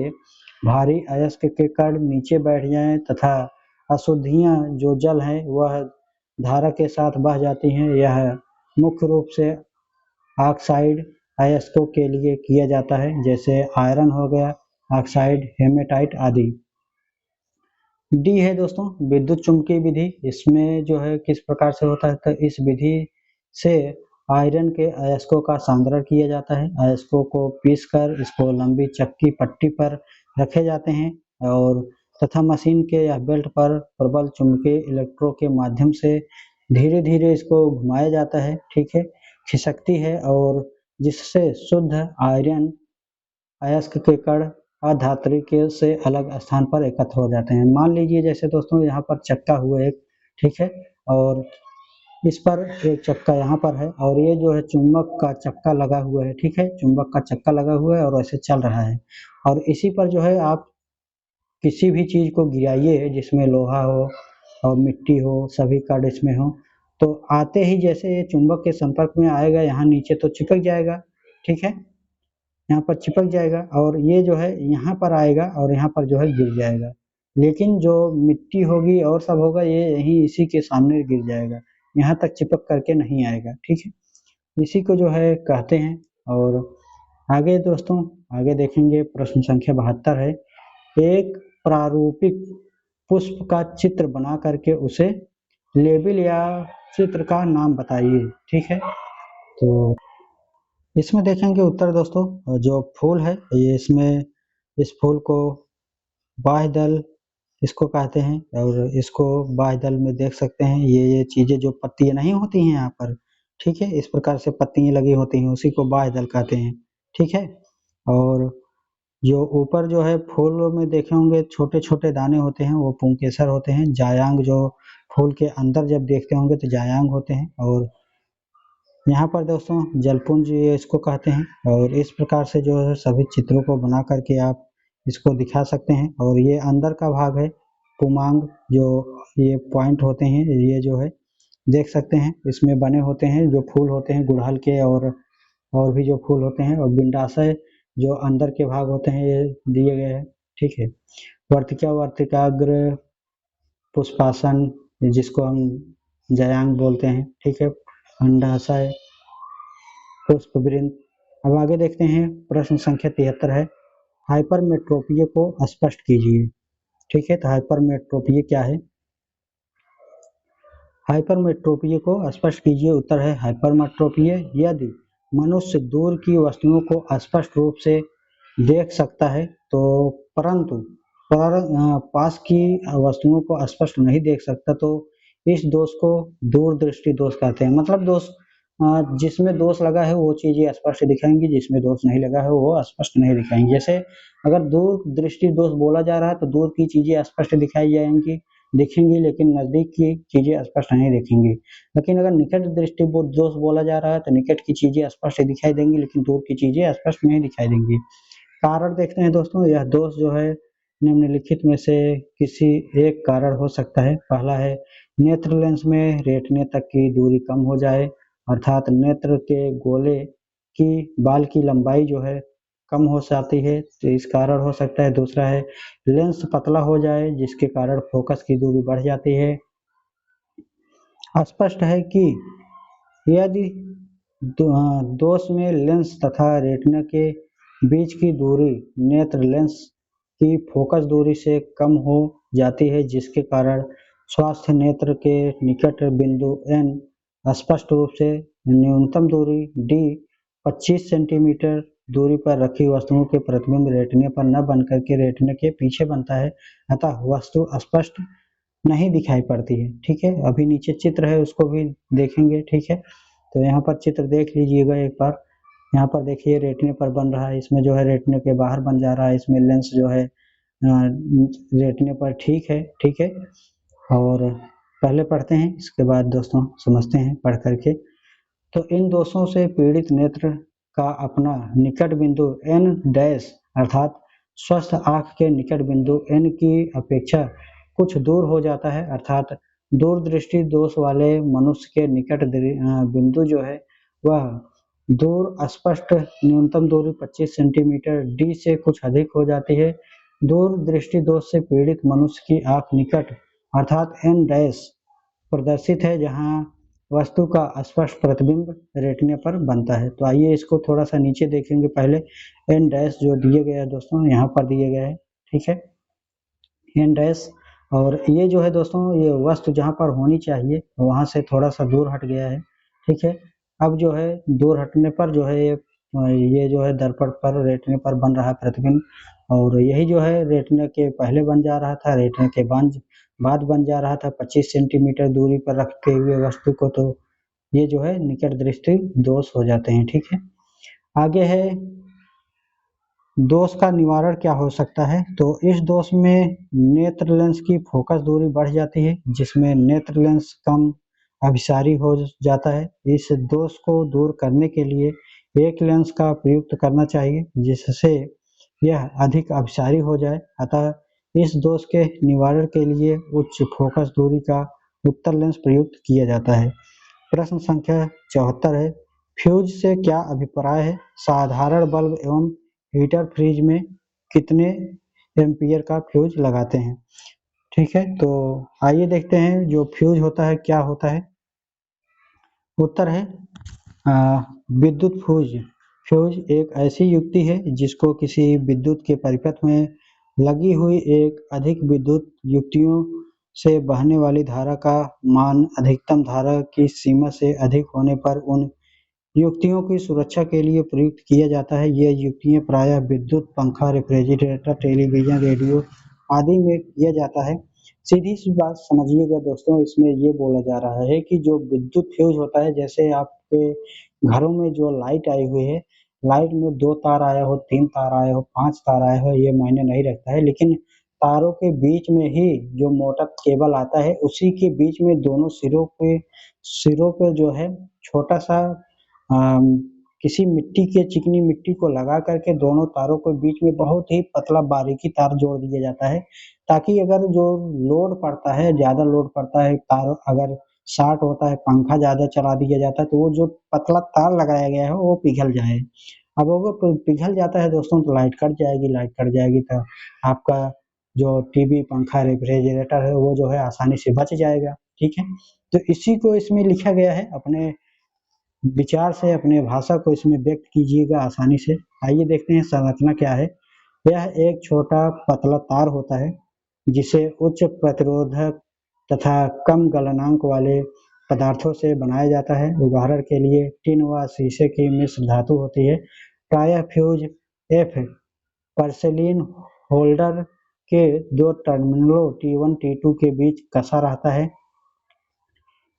भारी अयस्क के कण नीचे बैठ जाएं तथा अशुद्धियां जो जल है वह धारा के साथ बह जाती हैं। यह मुख्य रूप से ऑक्साइड अयस्कों के लिए किया जाता है, जैसे आयरन हो गया, ऑक्साइड, हेमेटाइट आदि। डी है दोस्तों विद्युत चुम्बकीय विधि। इसमें जो है किस प्रकार से होता है, तो इस विधि से आयरन के अयस्कों का संदरण किया जाता है। अयस्कों को पीसकर इसको लंबी चक्की पट्टी पर रखे जाते हैं और तथा मशीन के या बेल्ट पर प्रबल चुंबकीय इलेक्ट्रोड के माध्यम से धीरे धीरे इसको घुमाया जाता है। ठीक है, खिसकती है और जिससे शुद्ध आयरन अयस्क के कण अधात्री के से अलग स्थान पर एकत्र हो जाते हैं। मान लीजिए जैसे दोस्तों यहाँ पर चक्का हुआ एक, ठीक है, और इस पर एक चक्का यहाँ पर है और ये जो है चुंबक का चक्का लगा हुआ है। ठीक है, चुंबक का चक्का लगा हुआ है और ऐसे चल रहा है और इसी पर जो है आप किसी भी चीज को गिराइए जिसमें लोहा हो और मिट्टी हो, सभी कण इसमें हो, तो आते ही जैसे ये चुंबक के संपर्क में आएगा यहाँ नीचे तो चिपक जाएगा। ठीक है, यहाँ पर चिपक जाएगा और ये जो है यहाँ पर आएगा और यहाँ पर जो है गिर जाएगा, लेकिन जो मिट्टी होगी और सब होगा ये यहीं इसी के सामने गिर जाएगा, यहाँ तक चिपक करके नहीं आएगा। ठीक है, इसी को जो है कहते हैं। और आगे दोस्तों आगे देखेंगे, प्रश्न संख्या 72 है, एक प्रारूपिक पुष्प का चित्र बना करके उसे लेबल या चित्र का नाम बताइए। ठीक है, तो इसमें देखेंगे उत्तर दोस्तों, जो फूल है ये इसमें इस फूल को बाह्य दल इसको कहते हैं और इसको बाह्य दल में देख सकते हैं ये चीजें जो पत्तियां नहीं होती हैं यहाँ पर, ठीक है, इस प्रकार से पत्तियां लगी होती हैं उसी को बाह्य दल कहते हैं। ठीक है, और जो ऊपर जो है फूल में देखे होंगे छोटे छोटे दाने होते हैं वो पुंकेसर होते हैं। जायांग जो फूल के अंदर जब देखते होंगे तो जायांग होते हैं और यहाँ पर दोस्तों जलपुंज ये इसको कहते हैं। और इस प्रकार से जो है सभी चित्रों को बना करके आप इसको दिखा सकते हैं। और ये अंदर का भाग है पुमांग, जो ये पॉइंट होते हैं ये जो है देख सकते हैं इसमें बने होते हैं जो फूल होते हैं गुड़हल के और भी जो फूल होते हैं। और बिंडाशय जो अंदर के भाग होते हैं ये दिए गए हैं। ठीक है, वर्तिका वर्तिकाग्र पुष्पासन जिसको हम जयांग बोलते हैं। ठीक है, अंडाशय पुष्पवृंत। अब आगे देखते हैं, प्रश्न संख्या 73 है, हाइपरमेट्रोपिया को स्पष्ट कीजिए। ठीक है, तो हाइपरमेट्रोपिया क्या है? हाइपरमेट्रोपीय को स्पष्ट कीजिए। उत्तर है हाइपरमेट्रोपीय। यदि मनुष्य दूर की वस्तुओं को स्पष्ट रूप से देख सकता है तो परंतु पास की वस्तुओं को स्पष्ट नहीं देख सकता, तो इस दोष को दूरदृष्टि दोष कहते हैं। मतलब दोष जिसमें दोष लगा है वो चीजें स्पष्ट दिखाएंगी, जिसमें दोष नहीं लगा है वो स्पष्ट नहीं दिखाएंगी। जैसे अगर दूर दृष्टि दोष बोला जा रहा है तो दूर की चीजें स्पष्ट दिखाई जाएंगी, दिखेंगी, लेकिन नजदीक की चीजें स्पष्ट नहीं दिखेंगी। लेकिन अगर निकट दृष्टि दोष बोला जा रहा है तो निकट की चीजें स्पष्ट दिखाई देंगी, लेकिन दूर की चीजें स्पष्ट नहीं दिखाई देंगी। कारण देखते हैं दोस्तों। यह दोष जो है निम्नलिखित में से किसी एक कारण हो सकता है। पहला है नेत्र लेंस में रेटिना तक की दूरी कम हो जाए, अर्थात नेत्र के गोले की बाल की लंबाई जो है कम हो जाती है, तो इस कारण हो सकता है। दूसरा है लेंस पतला हो जाए जिसके कारण फोकस की दूरी बढ़ जाती है। स्पष्ट है कि यदि दोष में लेंस तथा रेटिना के बीच की दूरी नेत्र लेंस की फोकस दूरी से कम हो जाती है, जिसके कारण स्वास्थ्य नेत्र के निकट बिंदु N स्पष्ट रूप से न्यूनतम दूरी D 25 सेंटीमीटर दूरी पर रखी वस्तुओं के प्रतिबिंब रेटिना पर न बनकर के रेटिना के पीछे बनता है, अतः वस्तु स्पष्ट नहीं दिखाई पड़ती है। ठीक है, अभी नीचे चित्र है उसको भी देखेंगे। ठीक है, तो यहाँ पर चित्र देख लीजिएगा एक बार। यहाँ पर देखिए रेटिना पर बन रहा है, इसमें जो है रेटिना के बाहर बन जा रहा है, इसमें लेंस जो है रेटिना पर ठीक है। ठीक है, और पहले पढ़ते हैं, इसके बाद दोस्तों समझते हैं पढ़ करके। तो इन दोषों से पीड़ित नेत्र का अपना निकट बिंदु N डैश अर्थात स्वस्थ आंख के निकट बिंदु N की अपेक्षा कुछ दूर हो जाता है, अर्थात दूरदृष्टि दोष वाले मनुष्य के निकट बिंदु जो है वह दूर स्पष्ट न्यूनतम दूरी 25 सेंटीमीटर D से कुछ अधिक हो जाती है। दूर दृष्टि दोष से पीड़ित मनुष्य की आंख निकट अर्थात N डैश प्रदर्शित है, जहां वस्तु का स्पष्ट प्रतिबिंब रेटिना पर बनता है। तो आइए इसको थोड़ा सा नीचे देखेंगे। पहले एन डैश जो दिए गए हैं दोस्तों, यहाँ पर दिए गए हैं। ठीक है, एन डैश, और ये जो है दोस्तों ये वस्तु जहाँ पर होनी चाहिए वहां से थोड़ा सा दूर हट गया है। ठीक है, अब जो है दूर हटने पर जो है ये जो है दर्पण पर रेटिना पर बन रहा है प्रतिबिंब, और यही जो है रेटिना के पहले बन जा रहा था, रेटिना के बाद बन जा रहा था 25 सेंटीमीटर दूरी पर रखते हुए वस्तु को, तो ये जो है निकट दृष्टि दोष हो जाते हैं। ठीक है, आगे है दोष का निवारण क्या हो सकता है। तो इस दोष में नेत्र लेंस की फोकस दूरी बढ़ जाती है, जिसमें नेत्र लेंस कम अभिसारी हो जाता है। इस दोष को दूर करने के लिए एक लेंस का प्रयुक्त करना चाहिए जिससे यह अधिक अभिसारी हो जाए। अतः इस दोष के निवारण के लिए उच्च फोकस दूरी का उत्तर लेंस प्रयुक्त किया जाता है। प्रश्न संख्या 74 है, फ्यूज से क्या अभिप्राय है। साधारण बल्ब एवं हीटर फ्रिज में कितने एम्पियर का फ्यूज लगाते हैं। ठीक है, तो आइए देखते हैं जो फ्यूज होता है क्या होता है। उत्तर है विद्युत फ्यूज। फ्यूज एक ऐसी युक्ति है जिसको किसी विद्युत के परिपथ में लगी हुई एक अधिक विद्युत युक्तियों से बहने वाली धारा का मान अधिकतम धारा की सीमा से अधिक होने पर उन युक्तियों की सुरक्षा के लिए प्रयुक्त किया जाता है। ये युक्तियां प्रायः विद्युत, पंखा, रेफ्रिजरेटर, टेलीविजन, रेडियो आदि में किया जाता है। सीधी सी बात समझिएगा दोस्तों, इसमें ये बोला जा रहा है कि जो विद्युत फ्यूज होता है, जैसे आपके घरों में जो लाइट आई हुई है, लाइट में 2 तार आया हो, 3 तार आया हो, 5 तार आया हो, ये मायने नहीं रखता है, लेकिन तारों के बीच में ही जो मोटा केबल आता है उसी के बीच में दोनों सिरों पे जो है छोटा सा किसी मिट्टी के चिकनी मिट्टी को लगा करके दोनों तारों के बीच में बहुत ही पतला बारीकी तार जोड़ दिया जाता है, ताकि अगर जो लोड पड़ता है, ज़्यादा लोड पड़ता है, तार अगर शॉर्ट होता है, पंखा ज़्यादा चला दिया जाता है, तो वो जो पतला तार लगाया गया है वो पिघल जाए। अब वो पिघल जाता है दोस्तों तो लाइट कट जाएगी, लाइट कट जाएगी तो आपका जो टीवी, पंखा, रेफ्रिजरेटर है वो जो है आसानी से बच जाएगा। ठीक है, तो इसी को इसमें लिखा गया है, अपने विचार से अपने भाषा को इसमें व्यक्त कीजिएगा आसानी से। आइए देखते हैं संरचना क्या है। यह एक छोटा पतला तार होता है जिसे उच्च प्रतिरोधक तथा कम गलनांक वाले पदार्थों से बनाया जाता है। उदाहरण के लिए टिन व शीशे की मिश्र धातु होती है। प्रायः फ्यूज एफ पोर्सिलेन होल्डर के दो टर्मिनलों T1 T2 के बीच कसा रहता है।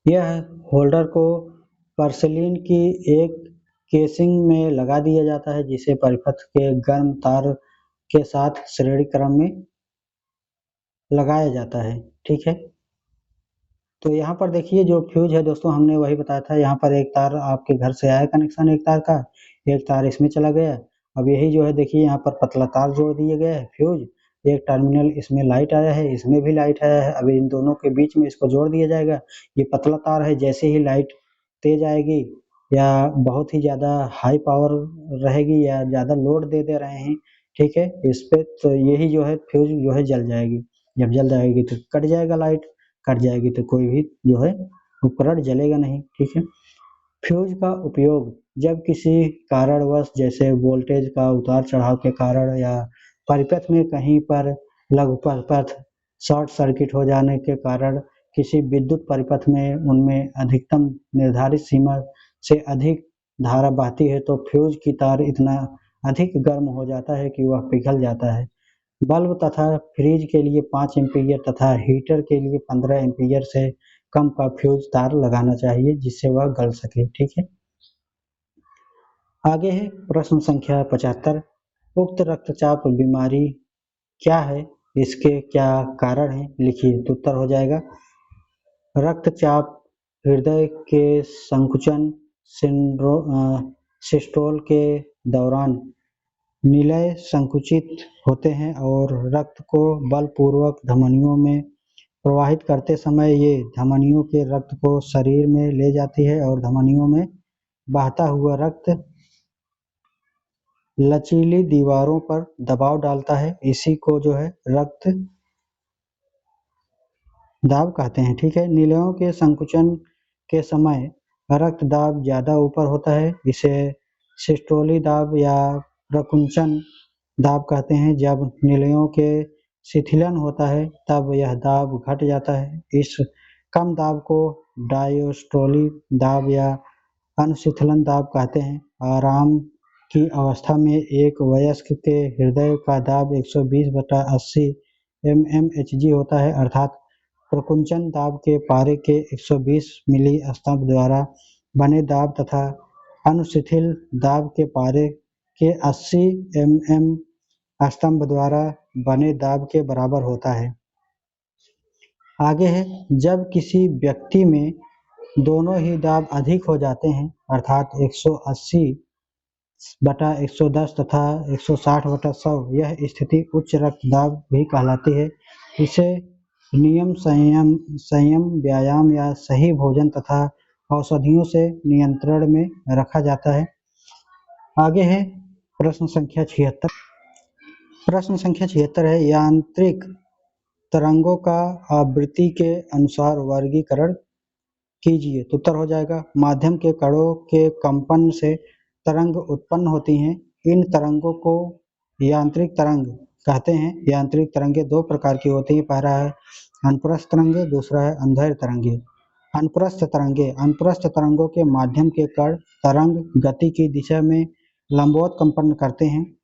यह होल्डर को पोर्सिलेन की एक केसिंग में लगा दिया जाता है जिसे परिपथ के गर्म तार के साथ श्रेणी क्रम में लगाया जाता है। ठीक है, तो यहाँ पर देखिए जो फ्यूज है दोस्तों, हमने वही बताया था। यहाँ पर एक तार आपके घर से आया कनेक्शन, एक तार का, एक तार इसमें चला गया। अब यही जो है देखिए यहाँ पर पतला तार जोड़ दिया गया है फ्यूज, एक टर्मिनल इसमें लाइट आया है, इसमें भी लाइट आया है। अब इन दोनों के बीच में इसको जोड़ दिया जाएगा। ये पतला तार है, जैसे ही लाइट तेज आएगी या बहुत ही ज़्यादा हाई पावर रहेगी या ज़्यादा लोड दे रहे हैं, ठीक है, इस पे तो यही जो है फ्यूज जो है जल जाएगी। जब जल जाएगी तो कट जाएगा, लाइट कट जाएगी तो कोई भी जो है उपकरण जलेगा नहीं। ठीक है, फ्यूज का उपयोग जब किसी कारणवश जैसे वोल्टेज का उतार चढ़ाव के कारण या परिपथ में कहीं पर लघु परिपथ शॉर्ट सर्किट हो जाने के कारण किसी विद्युत परिपथ में उनमें अधिकतम निर्धारित सीमा से अधिक धारा बहती है तो फ्यूज की तार इतना अधिक गर्म हो जाता है कि वह पिघल जाता है। बल्ब तथा फ्रिज के लिए 5 एम्पीयर तथा हीटर के लिए 15 एम्पीयर से कम का फ्यूज तार लगाना चाहिए जिससे वह गल सके। ठीक है, आगे है प्रश्न संख्या 75। उक्त रक्तचाप बीमारी क्या है, इसके क्या कारण है, लिखिए। तो उत्तर हो जाएगा रक्तचाप हृदय के संकुचन सिस्टोल के दौरान निलय संकुचित होते हैं और रक्त को बलपूर्वक धमनियों में प्रवाहित करते समय ये धमनियों के रक्त को शरीर में ले जाती है और धमनियों में बहता हुआ रक्त लचीली दीवारों पर दबाव डालता है। इसी को जो है रक्त दाब कहते हैं। ठीक है, निलयों के संकुचन के समय रक्त दाब ज़्यादा ऊपर होता है, इसे सिस्टोली दाब या प्रकुंचन दाब कहते हैं। जब निलयों के शिथिलन होता है तब यह दाब घट जाता है। इस कम दाब को डायस्टोली दाब या अनुशिथिलन दाब कहते हैं। आराम की अवस्था में एक वयस्क के हृदय का दाब 120/80 mmHg होता है, अर्थात प्रकुंचन दाब के पारे के 120 मिली स्तंभ द्वारा बने दाब तथा अनुशिथिल दाब के पारे के 80 mm स्तंभ द्वारा बने दाब के बराबर होता है। आगे है जब किसी व्यक्ति में दोनों ही दाब अधिक हो जाते हैं अर्थात 180/110 तथा 160/100, यह स्थिति उच्च रक्तदाब भी कहलाती है। इसे नियम संयम व्यायाम या सही भोजन तथा औषधियों से नियंत्रण में रखा जाता है। आगे है प्रश्न संख्या 76। प्रश्न संख्या 76 है यांत्रिक तरंगों का आवृत्ति के अनुसार वर्गीकरण कीजिए। तो उत्तर हो जाएगा माध्यम के कणों के कंपन से तरंग उत्पन्न होती हैं। इन तरंगों को यांत्रिक तरंग कहते हैं। यांत्रिक तरंगे दो प्रकार की होती हैं, पहला है अनुप्रस्थ तरंगे, दूसरा है अंधेर तरंगे। अनुप्रस्थ तरंगों के माध्यम के कण तरंग गति की दिशा में लंबवत कंपन करते हैं।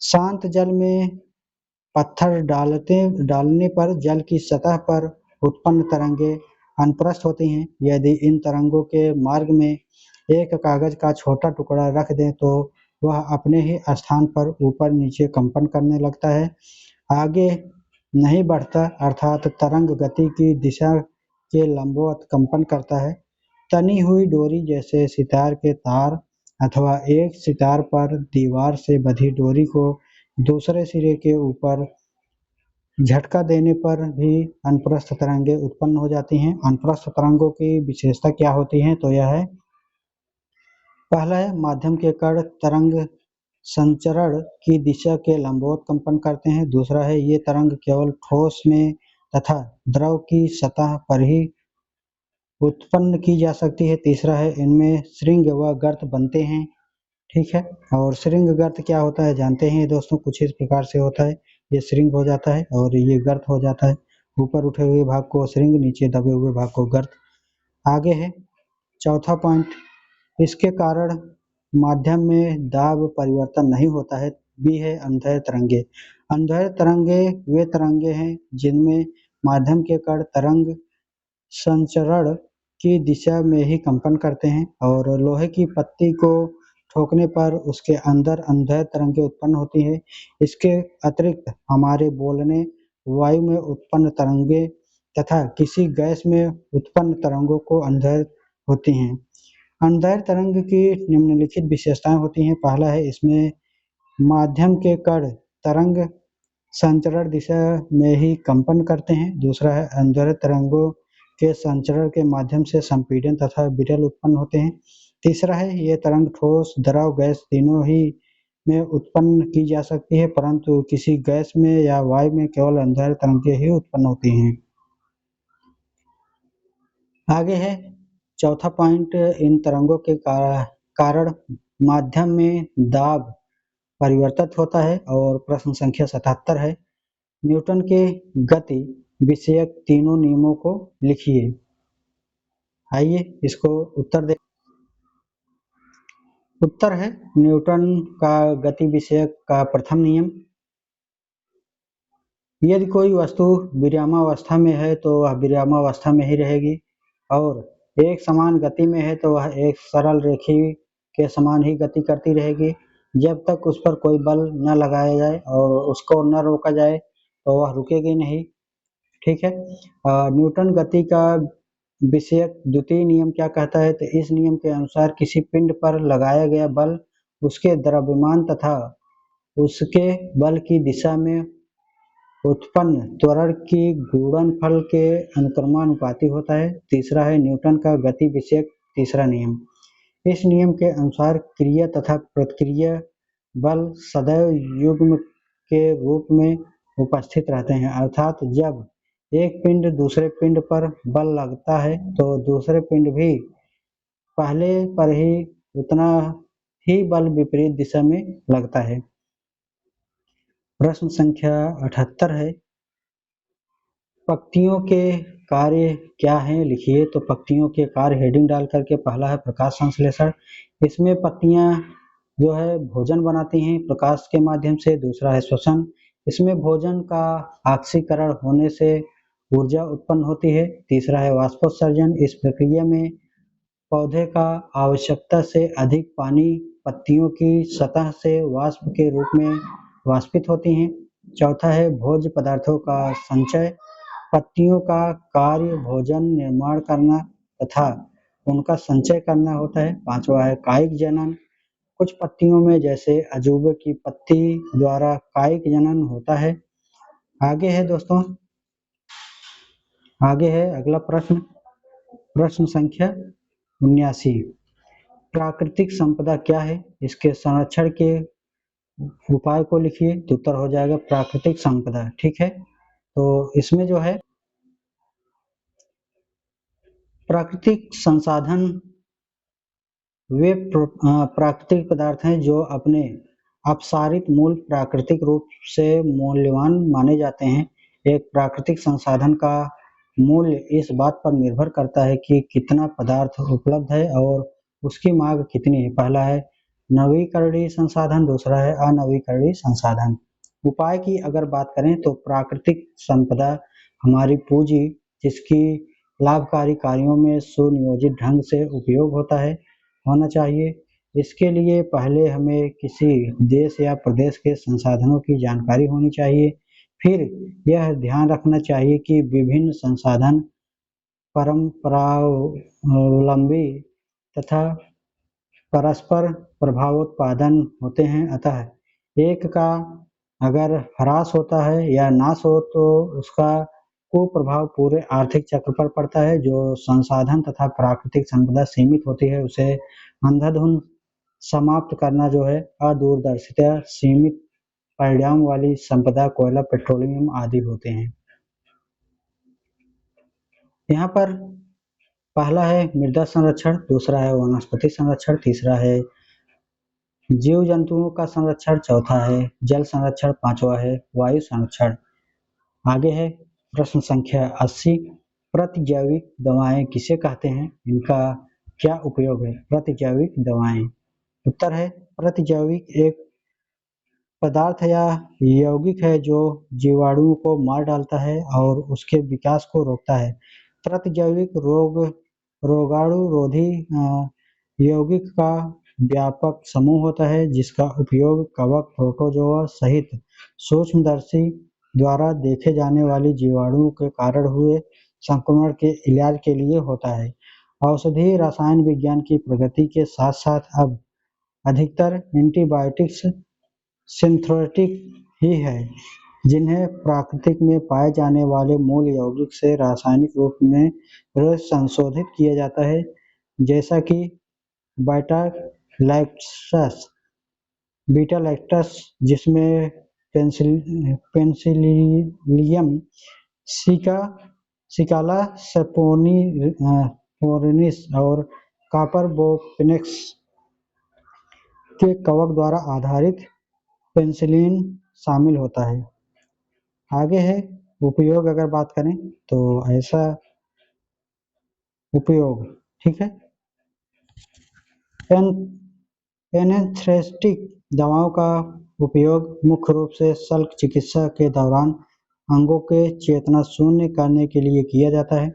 शांत जल में पत्थर डालने पर जल की सतह पर उत्पन्न तरंगे अनुप्रस्थ होती हैं। यदि इन तरंगों के मार्ग में एक कागज का छोटा टुकड़ा रख दें तो वह अपने ही स्थान पर ऊपर नीचे कंपन करने लगता है, आगे नहीं बढ़ता, अर्थात तरंग गति की दिशा के लंबवत कंपन करता है। तनी हुई डोरी जैसे सितार के तार अथवा एक सितार पर दीवार से बंधी डोरी को दूसरे सिरे के ऊपर झटका देने पर भी अनुप्रस्थ तरंगे उत्पन्न हो जाती हैं। अनुप्रस्थ तरंगों की विशेषता क्या होती है, तो यह है पहला है माध्यम के कण तरंग संचरण की दिशा के लंबवत कंपन करते हैं। दूसरा है ये तरंग केवल ठोस में तथा द्रव की सतह पर ही उत्पन्न की जा सकती है। तीसरा है इनमें श्रृंग व गर्त बनते हैं। ठीक है, और श्रृंग गर्त क्या होता है जानते हैं दोस्तों, कुछ इस प्रकार से होता है, ये श्रृंग हो जाता है और ये गर्त हो जाता है। ऊपर उठे हुए भाग को श्रृंग, नीचे दबे हुए भाग को गर्त। आगे है चौथा पॉइंट, इसके कारण माध्यम में दाब परिवर्तन नहीं होता है। बी है अंधेर तरंगे। अंधेर तरंगे वे तरंगे हैं जिनमें माध्यम के कण तरंग संचरण की दिशा में ही कंपन करते हैं और लोहे की पत्ती को ठोकने पर उसके अंदर अंधेर तरंगें उत्पन्न होती हैं। इसके अतिरिक्त हमारे बोलने, वायु में उत्पन्न तरंगें तथा किसी गैस में उत्पन्न तरंगों को अंधेर होती हैं। अंधेर तरंग की निम्नलिखित विशेषताएं होती हैं। पहला है, इसमें माध्यम के कण तरंग संचरण दिशा में ही कंपन करते हैं। दूसरा है, अंधेर तरंगों के संचरण के माध्यम से संपीड़न तथा विरल उत्पन्न होते हैं। तीसरा है, ये तरंग ठोस, द्रव, गैस तीनों ही में उत्पन्न की जा सकती है, परंतु किसी गैस में या वायु में केवल अंधेर तरंगें ही उत्पन्न होती हैं। आगे है चौथा पॉइंट, इन तरंगों के कारण माध्यम में दाब परिवर्तित होता है। और प्रश्न संख्या 77 है, न्यूटन के गति विषयक तीनों नियमों को लिखिए। आइए इसको उत्तर दे। उत्तर है न्यूटन का गति विषयक का प्रथम नियम, यदि कोई वस्तु विरामावस्था में है तो वह विरामावस्था में ही रहेगी और एक समान गति में है तो वह एक सरल रेखी के समान ही गति करती रहेगी। जब तक उस पर कोई बल न लगाया जाए और उसको न रोका जाए तो वह रुकेगी नहीं। ठीक है। न्यूटन गति का विषयक द्वितीय नियम क्या कहता है, तो इस नियम के अनुसार किसी पिंड पर लगाया गया बल उसके द्रव्यमान तथा उसके बल की दिशा में उत्पन्न त्वरण की गुणनफल के अनुक्रमानुपाती होता है। तीसरा है न्यूटन का गति विषयक तीसरा नियम, इस नियम के अनुसार क्रिया तथा प्रतिक्रिया बल सदैव युग्म के रूप में उपस्थित रहते हैं, अर्थात जब एक पिंड दूसरे पिंड पर बल लगता है तो दूसरे पिंड भी पहले पर ही उतना ही बल विपरीत दिशा में लगता है। प्रश्न संख्या 78 है, पंक्तियों के कार्य क्या हैं, लिखिए। तो पंक्तियों के कार्य हेडिंग डाल करके पहला है प्रकाश संश्लेषण, इसमें पत्तियां जो है भोजन बनाती हैं प्रकाश के माध्यम से। दूसरा है श्वसन, इसमें भोजन का ऑक्सीकरण होने से ऊर्जा उत्पन्न होती है। तीसरा है वाष्पोत्सर्जन, इस प्रक्रिया में पौधे का आवश्यकता से अधिक पानी पत्तियों की सतह से वाष्प के रूप में वाष्पित होती हैं। चौथा है भोज्य पदार्थों का संचय, पत्तियों का कार्य भोजन निर्माण करना तथा उनका संचय करना होता है। पांचवा है कायिक जनन, कुछ पत्तियों में जैसे अजूबे की पत्ती द्वारा कायिक जनन होता है। आगे है दोस्तों, आगे है अगला प्रश्न, प्रश्न संख्या 79, प्राकृतिक संपदा क्या है, इसके संरक्षण के उपाय को लिखिए। तो उत्तर हो जाएगा प्राकृतिक संपदा। ठीक है, तो इसमें जो है प्राकृतिक संसाधन वे प्राकृतिक पदार्थ हैं जो अपने अपसारित मूल प्राकृतिक रूप से मूल्यवान माने जाते हैं। एक प्राकृतिक संसाधन का मूल्य इस बात पर निर्भर करता है कि कितना पदार्थ उपलब्ध है और उसकी मांग कितनी है। पहला है नवीकरणीय संसाधन, दूसरा है अनवीकरणीय संसाधन। उपाय की अगर बात करें तो प्राकृतिक संपदा हमारी पूंजी जिसकी लाभकारी कार्यों में सुनियोजित ढंग से उपयोग होना चाहिए। इसके लिए पहले हमें किसी देश या प्रदेश के संसाधनों की जानकारी होनी चाहिए। फिर यह ध्यान रखना चाहिए कि विभिन्न संसाधन परंपरावलंबी तथा परस्पर प्रभावोत्पादन होते हैं, अतः एक का अगर ह्रास होता है या नाश हो तो उसका कुप्रभाव पूरे आर्थिक चक्र पर पड़ता है। जो संसाधन तथा प्राकृतिक संपदा सीमित होती है उसे अंधाधुंध समाप्त करना जो है अदूरदर्शिता सीमित परिणाम वाली संपदा कोयला, पेट्रोलियम आदि होते हैं। यहाँ पर पहला है मृदा संरक्षण, दूसरा है वनस्पति संरक्षण, तीसरा है जीव जंतुओं का संरक्षण, चौथा है जल संरक्षण, पांचवा है वायु संरक्षण। आगे है प्रश्न संख्या 80 प्रतिजैविक दवाएं किसे कहते हैं, इनका क्या उपयोग है। प्रतिजैविक दवाएं, उत्तर है प्रतिजैविक एक पदार्थ या यौगिक है जो जीवाणुओं को मार डालता है और उसके विकास को रोकता है। प्रतिजैविक रोगाणुरोधी यौगिक का व्यापक समूह होता है जिसका उपयोग कवक, प्रोटोजोआ सहित सूक्ष्मदर्शी द्वारा देखे जाने वाली जीवाणुओं के कारण हुए संक्रमण के इलाज के लिए होता है। औषधीय रसायन विज्ञान की प्रगति के साथ साथ अब अधिकतर एंटीबायोटिक्स सिंथेटिक ही है, जिन्हें प्रकृति में पाए जाने वाले मूल यौगिक से रासायनिक रूप में रोज संशोधित किया जाता है, जैसा कि बीटा लैक्टस जिसमें पेनिसिलियम सिकाला सैपोनिस और कार्बापेनेक्स के कवक द्वारा आधारित पेनिसिलिन शामिल होता है। आगे है उपयोग, अगर बात करें तो ऐसा उपयोग, ठीक है। एनेस्थेटिक दवाओं का उपयोग मुख्य रूप से शल्य चिकित्सा के दौरान अंगों के चेतना शून्य करने के लिए किया जाता है।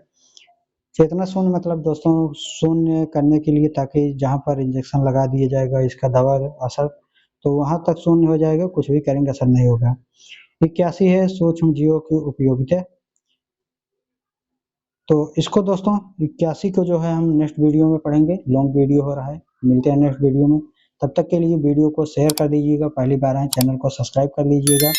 चेतना शून्य मतलब दोस्तों शून्य करने के लिए, ताकि जहाँ पर इंजेक्शन लगा दिया जाएगा इसका दवा असर, तो वहाँ तक शून्य हो जाएगा, कुछ भी करेंगे असर नहीं होगा। 81 है सूक्ष्म जीवों की उपयोगिता। तो इसको दोस्तों 81 को जो है हम नेक्स्ट वीडियो में पढ़ेंगे, लॉन्ग वीडियो हो रहा है। मिलते हैं नेक्स्ट वीडियो में, तब तक के लिए वीडियो को शेयर कर दीजिएगा, पहली बार आए चैनल को सब्सक्राइब कर लीजिएगा।